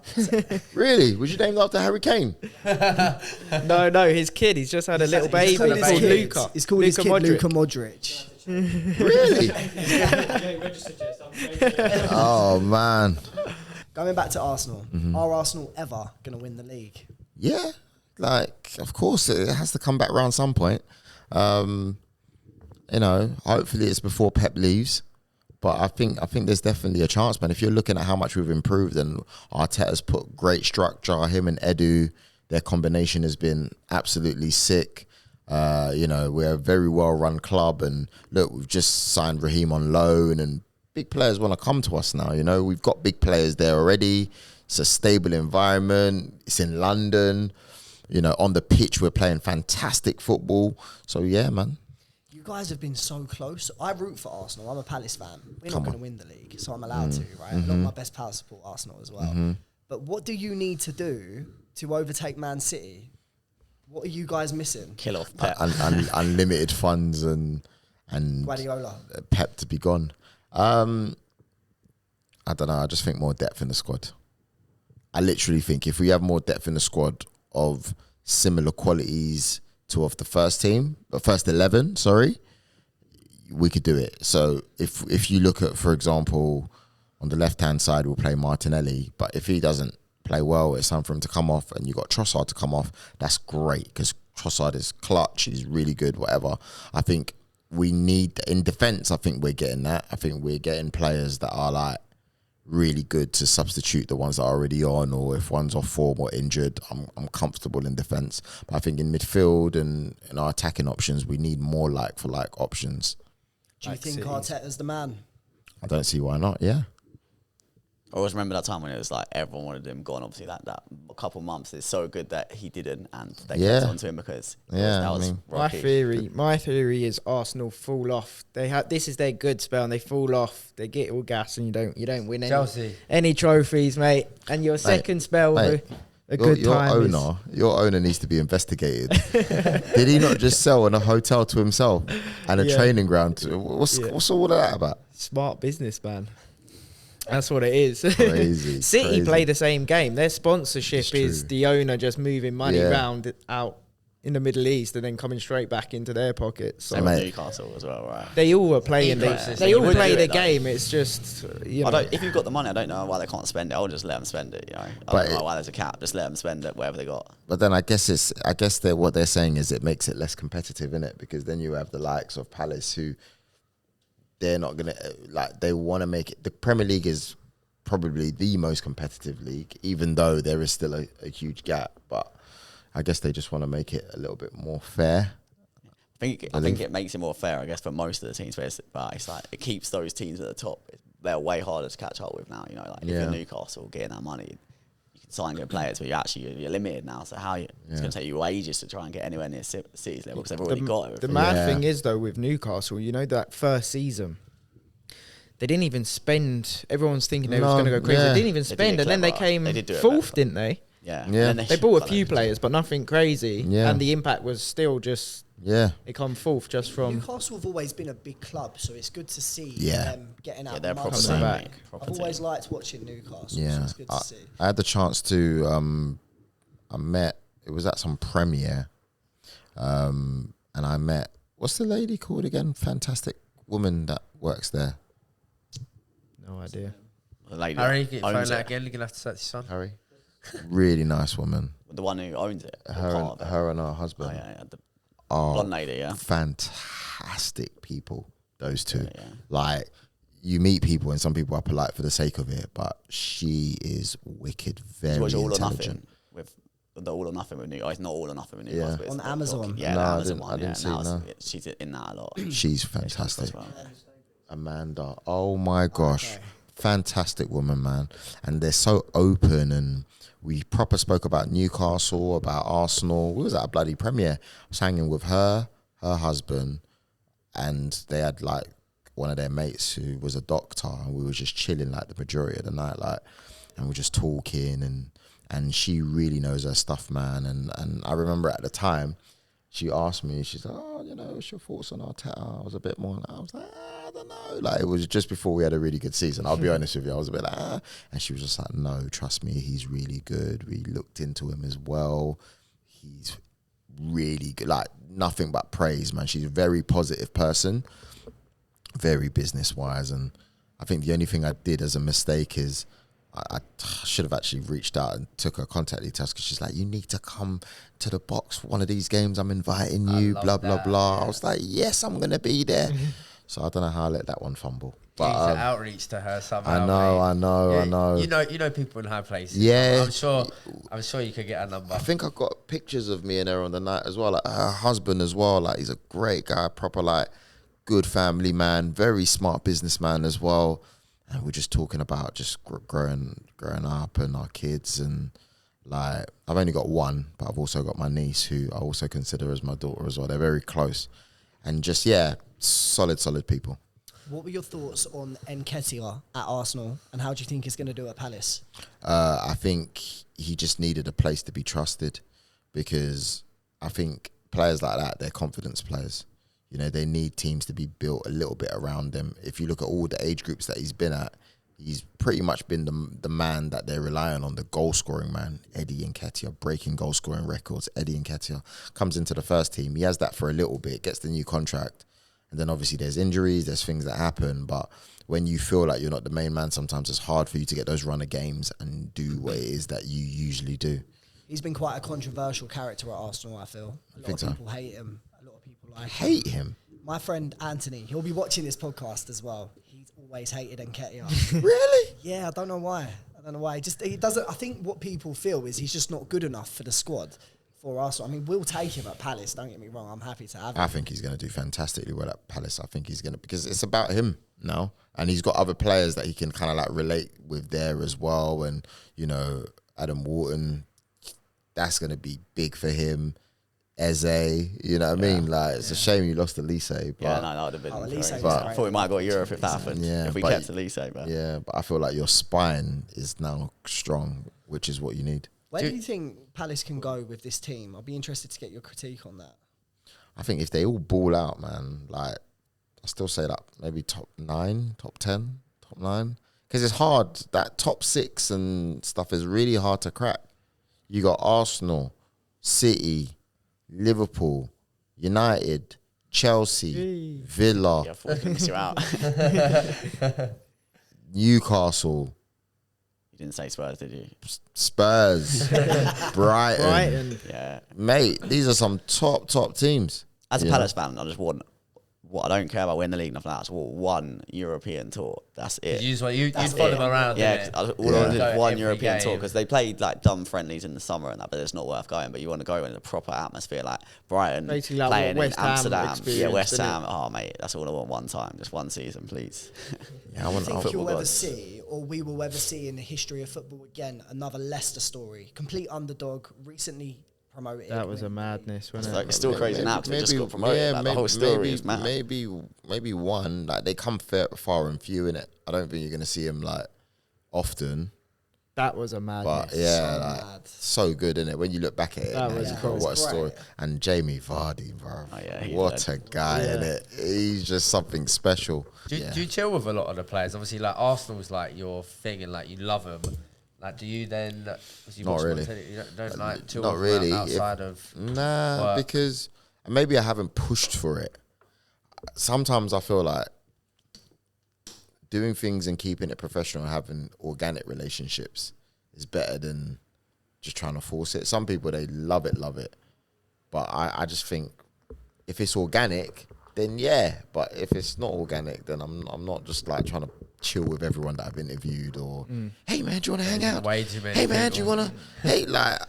Really? Was you named after Harry Kane? No, his kid. He's just had a little baby called Luka. It's called his kid Luka Modric. Really? Oh, man. Going back to Arsenal, are Arsenal ever going to win the league? Yeah. Like, of course, it has to come back around some point. Hopefully it's before Pep leaves. But I think there's definitely a chance, man. If you're looking at how much we've improved, and Arteta's put great structure, him and Edu, their combination has been absolutely sick. We're a very well-run club, and look, we've just signed Raheem on loan, and big players want to come to us now. We've got big players there already. It's a stable environment. It's in London. On the pitch, we're playing fantastic football. So, yeah, man. You guys have been so close. I root for Arsenal. I'm a Palace fan. We're not going to win the league, so I'm allowed to, right? A lot of my best pals support Arsenal as well. But what do you need to do to overtake Man City? What are you guys missing? Kill off Pep. Unlimited funds and Guardiola. Pep to be gone. I don't know. I just think more depth in the squad. I literally think if we have more depth in the squad of similar qualities to of the first 11, we could do it. So if you look at, for example, on the left-hand side, we'll play Martinelli, but if he doesn't play well, it's time for him to come off, and you got Trossard to come off. That's great, because Trossard is clutch, he's really good, whatever. I think we need, in defence, I think we're getting that. I think we're getting players that are like really good to substitute the ones that are already on, or if one's off form or injured, I'm comfortable in defence. But I think in midfield and in our attacking options, we need more like-for-like options. Do you think Arteta's the man? I don't see why not, yeah. I always remember that time when it was like everyone wanted him gone. Obviously, that couple months is so good that he didn't, and they kept on to him because that was my theory is Arsenal fall off. This is their good spell, and they fall off. They get all gas, and you don't win any trophies, mate. And your second spell, your owner needs to be investigated. Did he not just sell a hotel to himself and a training ground? What's all of that about? Smart businessman. That's what it is. Crazy. City play the same game. Their sponsorship is the owner just moving money around out in the Middle East and then coming straight back into their pockets. So Newcastle as well, right? They all are playing. They all play the game. It's just if you've got the money, I don't know why they can't spend it. I'll just let them spend it. I don't know why there's a cap. Just let them spend it, whatever they got. But then I guess what they're saying is it makes it less competitive, innit? Because then you have the likes of Palace who. They're not going to, they want to make it. The Premier League is probably the most competitive league, even though there is still a huge gap. But I guess they just want to make it a little bit more fair. I think it makes it more fair, I guess, for most of the teams. But it's like, it keeps those teams at the top. They're way harder to catch up with now. If you're Newcastle getting that money, you can sign good players, but you're limited now. So it's going to take you ages to try and get anywhere near City's level because they've already got it. The mad thing is, though, with Newcastle, that first season, they didn't even spend. Everyone's thinking they was going to go crazy. They didn't even spend, and then they came fourth, didn't they? Yeah. They bought a few players, but nothing crazy. Yeah. And the impact was still just. Yeah. They come fourth just from. Newcastle have always been a big club, so it's good to see them getting out. They're the proper back. I've always liked watching Newcastle. Yeah. So it's good to see. I had the chance to. It was at some premiere, and I met what's the lady called again? Fantastic woman that works there. No idea. The lady Harry, that get owns phone it. out again. You're gonna have to search this one. Harry, really nice woman. The one who owns it. or Her part and, of it. her and her Oh, husband yeah. The are blonde lady, yeah. fantastic people. Those two, Yeah. like you meet people, and some people are polite for the sake of it, but she is wicked, very Watch All or Nothing intelligent. with the All or Nothing with New. Oh, it's not All or Nothing with New. Yeah. But it's On the Amazon? Yeah, No, the I Amazon didn't- one. I didn't see now it, no. she's in that a lot. She's Yeah, fantastic. as well. Amanda, oh my gosh, fantastic woman, man. And they're so open, and we proper spoke about Newcastle, about Arsenal. We was at a bloody premiere. I was hanging with her husband, and they had like one of their mates who was a doctor, and we were just chilling like the majority of the night, like, and we're just talking, and she really knows her stuff, man. And I remember at the time, she asked me, she's like, oh, what's your thoughts on Arteta? I was a bit more, I was like, I don't know. Like, it was just before we had a really good season. I'll be honest with you. I was a bit like, And she was just like, no, trust me, he's really good. We looked into him as well. He's really good. Like, nothing but praise, man. She's a very positive person, very business-wise. And I think the only thing I did as a mistake is I should have actually reached out and took her contact details, because she's like, you need to come to the box for one of these games. I'm inviting you, blah, blah, blah. I was like, yes, I'm going to be there. So I don't know how I let that one fumble. But Use the outreach to her somehow. I know. You know people in high places. Yeah. I'm sure you could get a number. I think I've got pictures of me and her on the night as well. Like her husband as well. Like, he's a great guy, proper like good family man, very smart businessman as well. And we're just talking about just growing up and our kids, and like I've only got one, but I've also got my niece who I also consider as my daughter as well. They're very close, and just solid people. What were your thoughts on Nketiah at Arsenal, and how do you think he's going to do at Palace? I think he just needed a place to be trusted, because I think players like that, they're confidence players. They need teams to be built a little bit around them. If you look at all the age groups that he's been at, he's pretty much been the man that they're relying on, the goal-scoring man. Eddie Nketiah, breaking goal-scoring records. Eddie Nketiah comes into the first team. He has that for a little bit, gets the new contract. And then obviously there's injuries, there's things that happen. But when you feel like you're not the main man, sometimes it's hard for you to get those run of games and do what it is that you usually do. He's been quite a controversial character at Arsenal, I feel. A lot of people hate him. A lot of people like him. Hate him? My friend Anthony, he'll be watching this podcast as well. He's always hated Nketiah. Really? Yeah, I don't know why. He doesn't. I think what people feel is he's just not good enough for the squad for Arsenal. I mean, we'll take him at Palace. Don't get me wrong. I'm happy to have him. I think he's going to do fantastically well at Palace. I think he's going to, because it's about him now, and he's got other players that he can kind of like relate with there as well. And Adam Wharton, that's going to be big for him. Eze, you know what I mean? Like, it's a shame you lost Elise. But Yeah, no, that would have been Elise great. was I great. thought we might have got Europe if that happened. Yeah, if we but kept Elise, but yeah, but I feel like your spine is now strong, which is what you need. Where do you think Palace can go with this team? I'll be interested to get your critique on that. I think if they all ball out, man, like, I still say that maybe top 9, top 10, top 9. Because it's hard. That top 6 and stuff is really hard to crack. You got Arsenal, City, Liverpool, United, Chelsea, Villa, yeah, I thought we could miss you out. Newcastle, You didn't say Spurs, did you? Spurs, Brighton. Yeah. Mate, these are some top teams. As a Palace fan, I just want what I don't care about winning the league, nothing else. One European tour. That's it. You'd follow them around. Yeah, all I want is one European game. tour, because they played like dumb friendlies in the summer and that, but it's not worth going. But you want to go in a proper atmosphere, like Brighton Basically like playing what West in Ham Amsterdam. experienced, Yeah, West isn't it? Ham. Oh mate, that's all I want. One time, just one season, please. Yeah, I want I think you'll football ever gods. see, or we will ever see in the history of football again, another Leicester story. Complete underdog, recently promoted. That was a madness, wasn't it? It's still crazy now because they just got promoted. Yeah, like, the whole story is mad. Maybe one. Like, they come far and few in it. I don't think you're going to see them like often. That was a madness. But yeah, So like, mad. so good, innit? When you look back at it, That man, was you cool. go, what a It was story. great. And Jamie Vardy, bro. Oh, yeah, he's what a legend. guy, innit? He's just something special. Do you chill with a lot of the players? Obviously, like Arsenal's like your thing, and like you love them. Like, do you then? Not really. You don't like chill Not with really. them outside of Nah, work? because maybe I haven't pushed for it. sometimes I feel like doing things and keeping it professional, having organic relationships is better than just trying to force it. Some people, they love it. But I just think if it's organic, then yeah. But if it's not organic, then I'm not just like trying to chill with everyone that I've interviewed or, hey man, do you want to hang out? Way too many Hey man, people. do you want to, hey, like.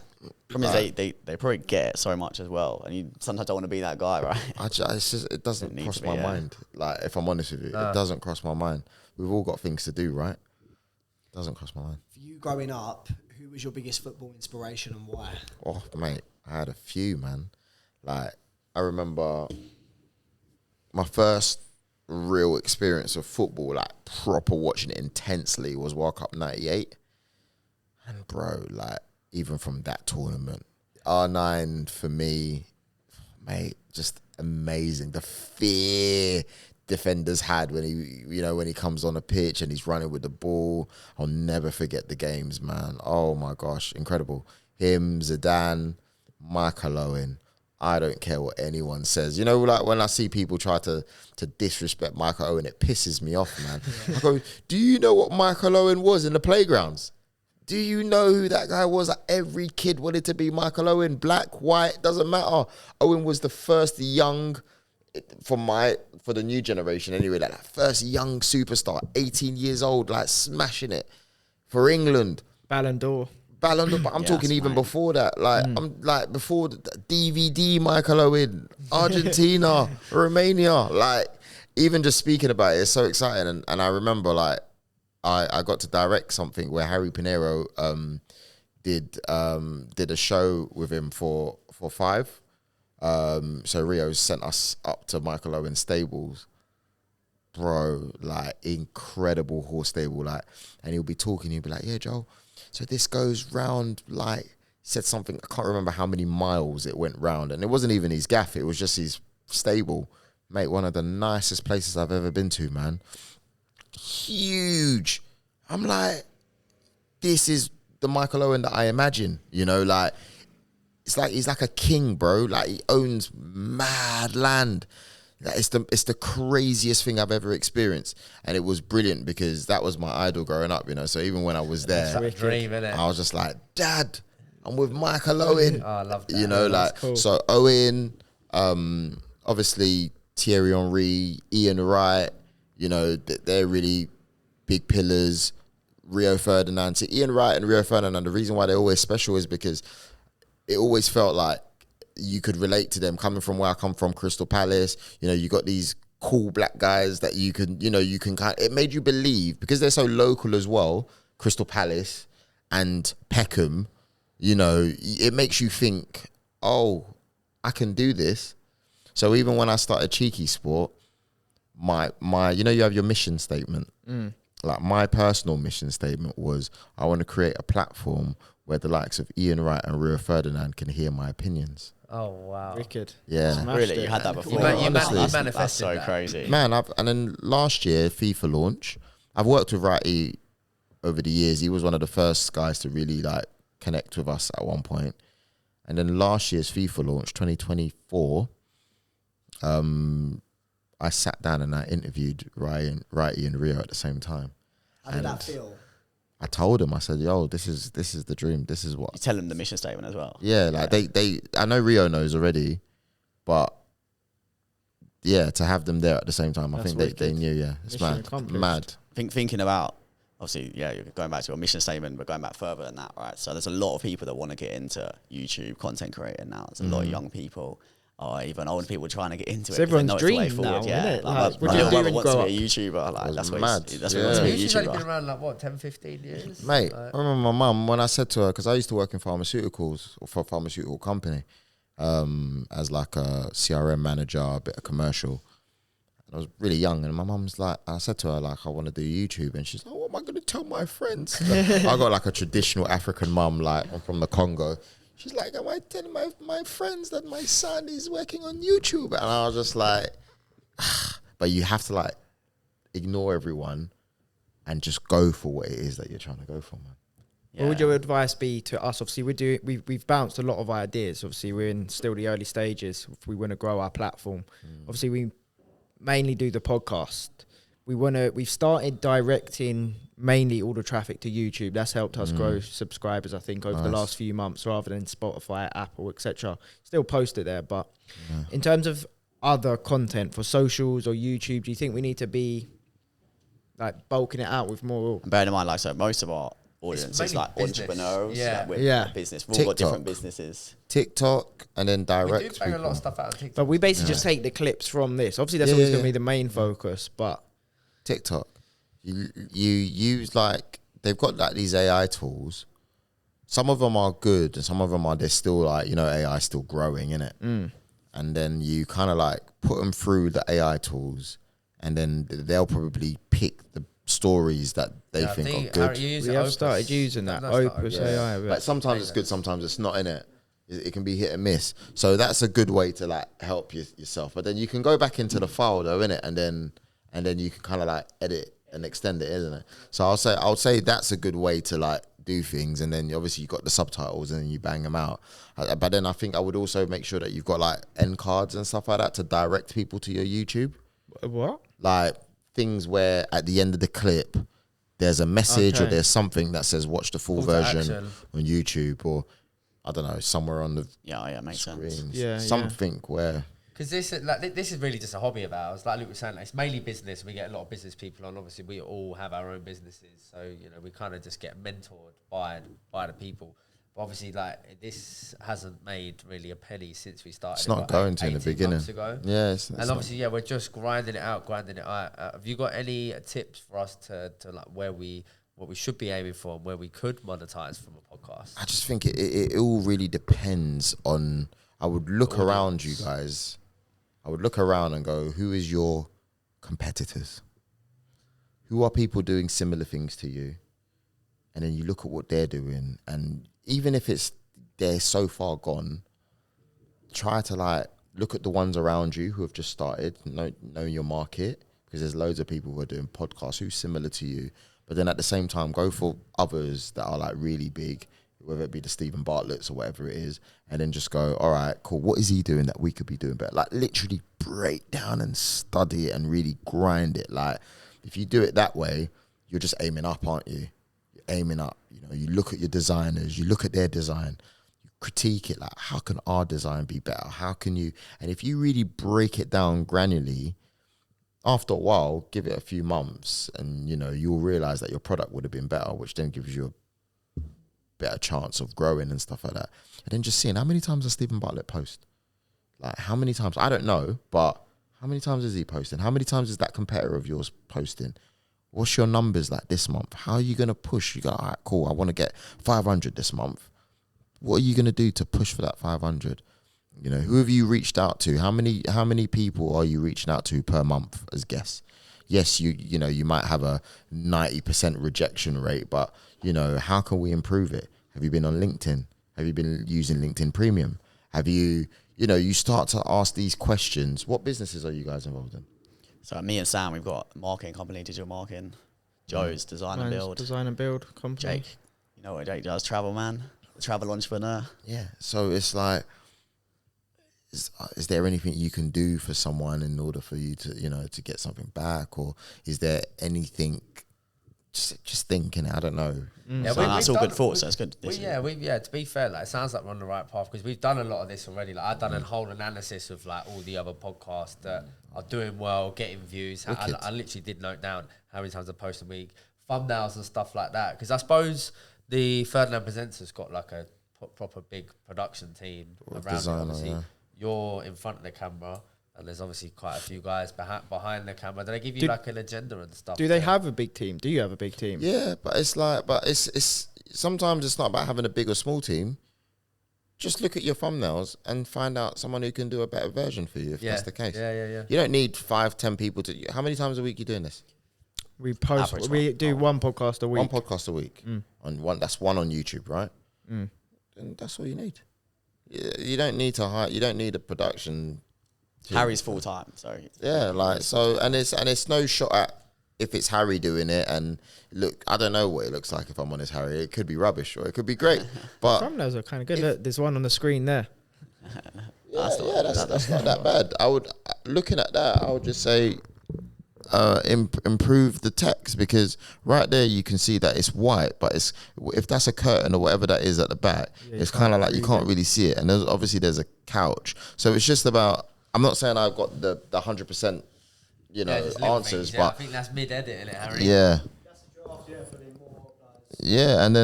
Problem is they probably get it so much as well, and you sometimes don't want to be that guy, right? It doesn't Need cross to be, my yeah. mind. Like, if I'm honest with you, it doesn't cross my mind. We've all got things to do, right? Doesn't cross my mind. For you growing up, who was your biggest football inspiration and why? Oh, mate, I had a few, man. Like, I remember my first real experience of football, like proper watching it intensely, was World Cup 98. And bro, like, even from that tournament, R9 for me, mate, just amazing. The fear defenders had when he comes on a pitch and he's running with the ball. I'll never forget the games, man. Oh my gosh, incredible. Him, Zidane, Michael Owen. I don't care what anyone says. You know, like when I see people try to disrespect Michael Owen, it pisses me off, man. I go, do you know what Michael Owen was in the playgrounds? Do you know who that guy was? Like, every kid wanted to be Michael Owen. Black, white, doesn't matter. Owen was the first young, for the new generation anyway, like that first young superstar, 18 years old, like smashing it for England. Ballon d'Or, But I'm talking even before that. Like, I'm like before the DVD, Michael Owen, Argentina, Romania. Like, even just speaking about it is so exciting. And I remember, like, I got to direct something where Harry Panero did a show with him for 5. So Rio sent us up to Michael Owen's stables. Bro, like, incredible horse stable. Like, and he'll be talking, he'll be like, yeah, Joel, so this goes round, like, said something, I can't remember how many miles it went round. And it wasn't even his gaff, it was just his stable. Mate, one of the nicest places I've ever been to, man. Huge. I'm like, this is the Michael Owen that I imagine, you know, like, it's like he's like a king, bro. Like, he owns mad land. Like, it's the craziest thing I've ever experienced, and it was brilliant because that was my idol growing up, you know. So even when I was there, That's a dream, innit? I was just like, Dad, I'm with Michael Owen. Oh, I love that. You know, like, cool. So Owen, obviously Thierry Henry, Ian Wright, you know, they're really big pillars. Rio Ferdinand. So Ian Wright and Rio Ferdinand, the reason why they're always special is because it always felt like you could relate to them. Coming from where I come from, Crystal Palace, you know, you got these cool black guys that you can kind of, it made you believe, because they're so local as well, Crystal Palace and Peckham, you know, it makes you think, oh, I can do this. So even when I started CheekySport, my you know, you have your mission statement. Like, my personal mission statement was, I want to create a platform where the likes of Ian Wright and Rio Ferdinand can hear my opinions. Oh, wow. wicked. Yeah. Smashed Really, it. you had that before? You Honestly. manifested That's so that. crazy. Man, and then last year, FIFA launch, I've worked with Righty over the years. He was one of the first guys to really, like, connect with us at one point. And then last year's FIFA launch, 2024, I sat down and I interviewed Righty and Rio at the same time. How did that feel? I told him, I said, yo, this is the dream. This is what. You tell them the mission statement as well. Yeah, like they I know Rio knows already, but yeah, to have them there at the same time, I That's think they knew. Yeah, it's Mission mad, accomplished. mad. Thinking about, obviously, yeah, you're going back to your mission statement, but going back further than that, right? So there's a lot of people that want to get into YouTube content creating now. There's a lot of young people, or even old people trying to get into It's it. 'cause they everyone's know it's the way dream forward. now, Yeah, isn't it? like, Like, my what do you little do brother and wants grow to be a YouTuber. Like, was that's what mad. he wants Yeah. to be a YouTube's only been YouTuber. around, like, what, 10, 15 years? Mate, Like, I remember my mum, when I said to her, because I used to work in pharmaceuticals, or for a pharmaceutical company, as like a CRM manager, a bit of commercial. And I was really young, and my mum's like, I said to her, like, I want to do YouTube, and she's like, what am I going to tell my friends? I got like a traditional African mum, like, I'm from the Congo. She's like, am I telling my friends that my son is working on YouTube? And I was just like, but you have to, like, ignore everyone and just go for what it is that you're trying to go for, man. What would your advice be to us? Obviously, we've bounced a lot of ideas. Obviously, we're in still the early stages. If we want to grow our platform, obviously mainly do the podcast. We've started directing mainly all the traffic to YouTube. That's helped us grow subscribers, I think, over the last few months, rather than Spotify, Apple, etc. Still post it there, but in terms of other content for socials or YouTube, do you think we need to be like bulking it out with more? And bearing in mind, like, so most of our audience is like entrepreneurs, with business. We've all got different businesses. TikTok, and then direct. We do bang a lot of stuff out of TikTok. But we basically just take the clips from this. Obviously, that's always going to be the main focus, but TikTok, you use like, they've got like these AI tools. Some of them are good, and some of them they're still like, you know, AI still growing, innit? And then you kind of like put them through the AI tools, and then they'll probably pick the stories that they think are good. We have started using that Opus AI. Like sometimes it's good, sometimes it's not, innit? It can be hit and miss. So that's a good way to like help yourself. But then you can go back into the file though, innit? And then you can kind of like edit and extend it, isn't it? So I would say that's a good way to like do things. And then obviously you've got the subtitles and then you bang them out. But then I think I would also make sure that you've got like end cards and stuff like that to direct people to your YouTube. What? Like things where at the end of the clip there's a message or there's something that says watch the full version on YouTube, or I don't know, somewhere on the makes screens. sense. Yeah, something where. Because this is really just a hobby of ours. Like Luke was saying, like, it's mainly business. We get a lot of business people on. Obviously, we all have our own businesses, so you know we kind of just get mentored by the people. But obviously, like this hasn't made really a penny since we started. It's not going to in the beginning. Yeah, and obviously, we're just grinding it out. Have you got any tips for us to like what we should be aiming for and where we could monetize from a podcast? I just think it all really depends on. I would look around you guys. I would look around and go, who is your competitors? Who are people doing similar things to you? And then you look at what they're doing, and even if they're so far gone, try to like look at the ones around you who have just started, know your market, because there's loads of people who are doing podcasts who's similar to you. But then at the same time, go for others that are like really big, whether it be the Stephen Bartlett's or whatever it is, and then just go, all right, cool, what is he doing that we could be doing better? Like literally break down and study it and really grind it. Like if you do it that way, you're just aiming up, aren't you? You're aiming up. You know, you look at your designers, you look at their design, you critique it, like how can our design be better? How can you, and if you really break it down granularly, after a while, give it a few months and, you know, you'll realize that your product would have been better, which then gives you a better chance of growing and stuff like that. And then just seeing how many times does Stephen Bartlett post? Like how many times? I don't know, but how many times is he posting? How many times is that competitor of yours posting? What's your numbers like this month? How are you going to push? You go, all right, cool, I want to get 500 this month. What are you going to do to push for that 500? You know, who have you reached out to? How many people are you reaching out to per month as guests? Yes, you know, you might have a 90% rejection rate, but, you know, how can we improve it? Have you been on LinkedIn? Have you been using LinkedIn Premium? Have you, you know, you start to ask these questions. What businesses are you guys involved in? So me and Sam, we've got a marketing company, digital marketing. Joe's design and build. Design and build company. Jake, you know what Jake does? Travel man, the travel entrepreneur. Yeah. So it's like, is there anything you can do for someone in order for you to, you know, to get something back, or is there anything? Just thinking, I don't know. Yeah, so that's all good thoughts. That's good. To be fair, like it sounds like we're on the right path because we've done a lot of this already. Like I've done a whole analysis of like all the other podcasts that are doing well, getting views. I literally did note down how many times I post a week, thumbnails and stuff like that. Because I suppose the Ferdinand Presents has got like a proper big production team around designer, it. Obviously, you're in front of the camera. And there's obviously quite a few guys behind the camera. Do they give you like an agenda and stuff? Do they have a big team? Do you have a big team? Yeah, but it's sometimes it's not about having a big or small team. Just look at your thumbnails and find out someone who can do a better version for you if that's the case. Yeah. You don't need 5-10 people to. How many times a week are you doing this? We do one podcast a week. One podcast a week. On one, that's one on YouTube, right? And that's all you need. You don't need to hire. You don't need a production. Harry's full time, so yeah, like so, and it's no shot at if it's Harry doing it. And look, I don't know what it looks like if I'm honest, Harry. It could be rubbish or it could be great. But thumbnails are kind of good. Look, there's one on the screen there. That's not that bad. I would looking at that, I would just say improve the text, because right there you can see that it's white, but it's, if that's a curtain or whatever that is at the back, it's kind of like you can't really see it. And there's a couch. So it's just about, I'm not saying I've got the 100%, answers, but I think that's mid-edit, isn't it, Harry? Yeah. That's a draft, for the more guys. Yeah, and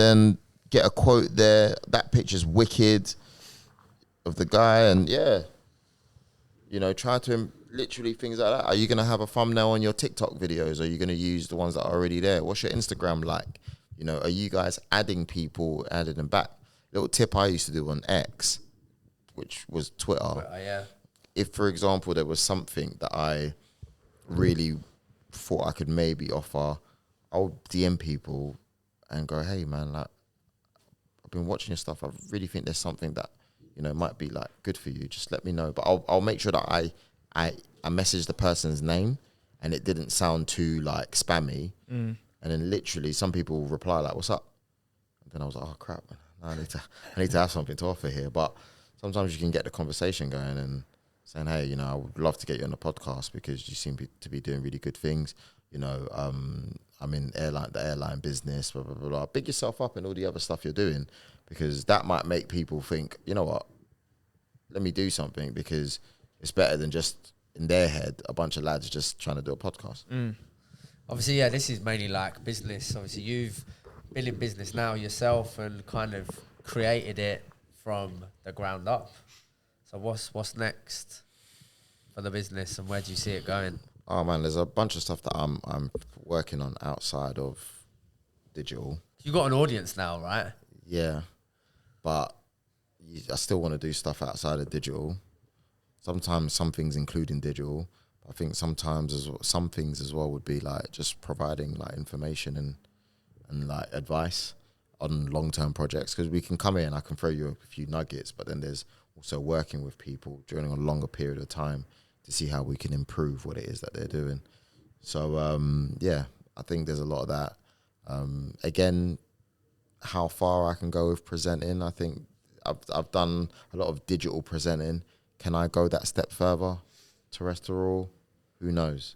then get a quote there. That picture's wicked of the guy, and try to literally things like that. Are you gonna have a thumbnail on your TikTok videos? Are you gonna use the ones that are already there? What's your Instagram like? Are you guys adding people, adding them back? Little tip I used to do on X, which was Twitter. If, for example, there was something that I really thought I could maybe offer, I'll DM people and go, hey man, like, I've been watching your stuff. I really think there's something that, might be like good for you. Just let me know. But I'll make sure that I message the person's name and it didn't sound too like spammy. And then literally some people reply like, what's up? And then I was like, oh crap, I need to have something to offer here. But sometimes you can get the conversation going and saying, hey, I would love to get you on the podcast because you seem to be doing really good things. I'm in the airline business, blah, blah, blah, blah. Big yourself up and all the other stuff you're doing, because that might make people think, you know what, let me do something, because it's better than just in their head a bunch of lads just trying to do a podcast. Obviously, this is mainly like business. Obviously, you've been in business now yourself and kind of created it from the ground up. So what's next for the business, and where do you see it going? Oh man, there's a bunch of stuff that I'm working on outside of digital. You got an audience now, right? Yeah, but I still want to do stuff outside of digital. Sometimes some things including digital. I think sometimes some things as well would be like just providing like information and like advice on long-term projects, because we can come in, I can throw you a few nuggets, but then there's also working with people during a longer period of time to see how we can improve what it is that they're doing. So I think there's a lot of that. Again, how far I can go with presenting, I think I've done a lot of digital presenting. Can I go that step further? Terrestrial? Who knows?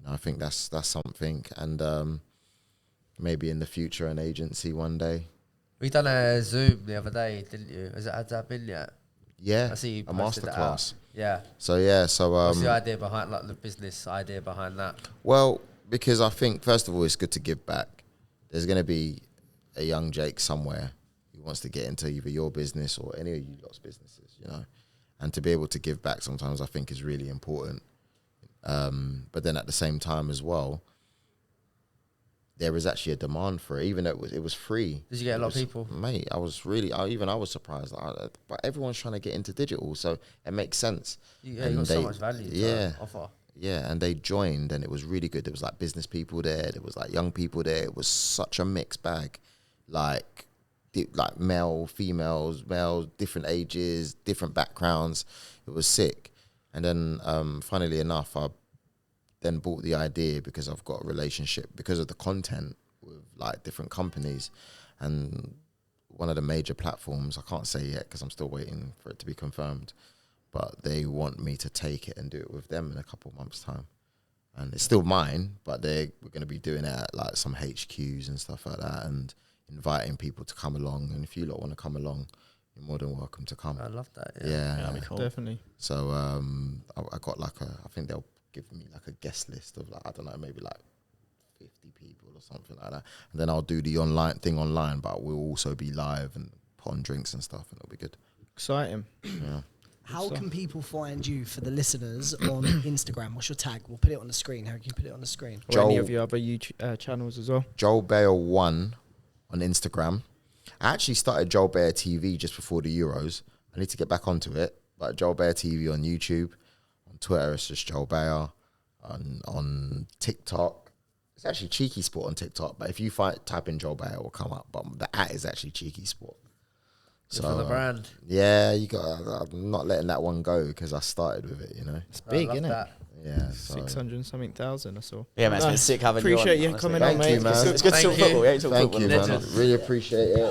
I think that's something, and maybe in the future an agency one day. We done a Zoom the other day, didn't you? Has that been yet? Yeah, I see you a posted masterclass. Yeah. So what's the idea behind, like the business idea behind that? Well, because I think first of all it's good to give back. There's going to be a young Jake somewhere who wants to get into either your business or any of you lot's businesses, and to be able to give back sometimes I think is really important. But then at the same time as well, there is actually a demand for it, even though it was free. Did you get a lot of people? Mate, I was surprised. But everyone's trying to get into digital, so it makes sense. Yeah, you got so much value to offer. Yeah, and they joined, and it was really good. There was like business people there. There was like young people there. It was such a mixed bag, like male, females, males, different ages, different backgrounds. It was sick. And then, funnily enough, I then bought the idea because I've got a relationship because of the content with like different companies, and one of the major platforms, I can't say yet because I'm still waiting for it to be confirmed, but they want me to take it and do it with them in a couple of months' time. And it's still mine, but we're going to be doing it at like some HQs and stuff like that, and inviting people to come along. And if you lot want to come along, you're more than welcome to come. I love that. Yeah, that'd be cool. Definitely. So I got like I think they'll give me like a guest list of like, I don't know, maybe like 50 people or something like that. And then I'll do the online, but we'll also be live and put on drinks and stuff, and it'll be good. Exciting. Yeah. How can people find you, for the listeners, on Instagram? What's your tag? We'll put it on the screen. How can you put it on the screen? Or any of your other YouTube channels as well? Joel Beya 1 on Instagram. I actually started Joel Beya TV just before the Euros. I need to get back onto it. But Joel Beya TV on YouTube. On Twitter, it's just Joel Beya. On TikTok, it's actually CheekySport on TikTok. But if you type in Joel Beya, it will come up. But the @ is actually CheekySport. So for the brand. Yeah, I'm not letting that one go because I started with it, It's big, isn't it? That. Yeah. So. 600-something thousand, I saw. Yeah, man, it's been sick having Appreciate you you on. coming Honestly. on, mate. Thank you, man. It's good to talk Thank you. football. Yeah, talk Thank football. you, man. Really appreciate it.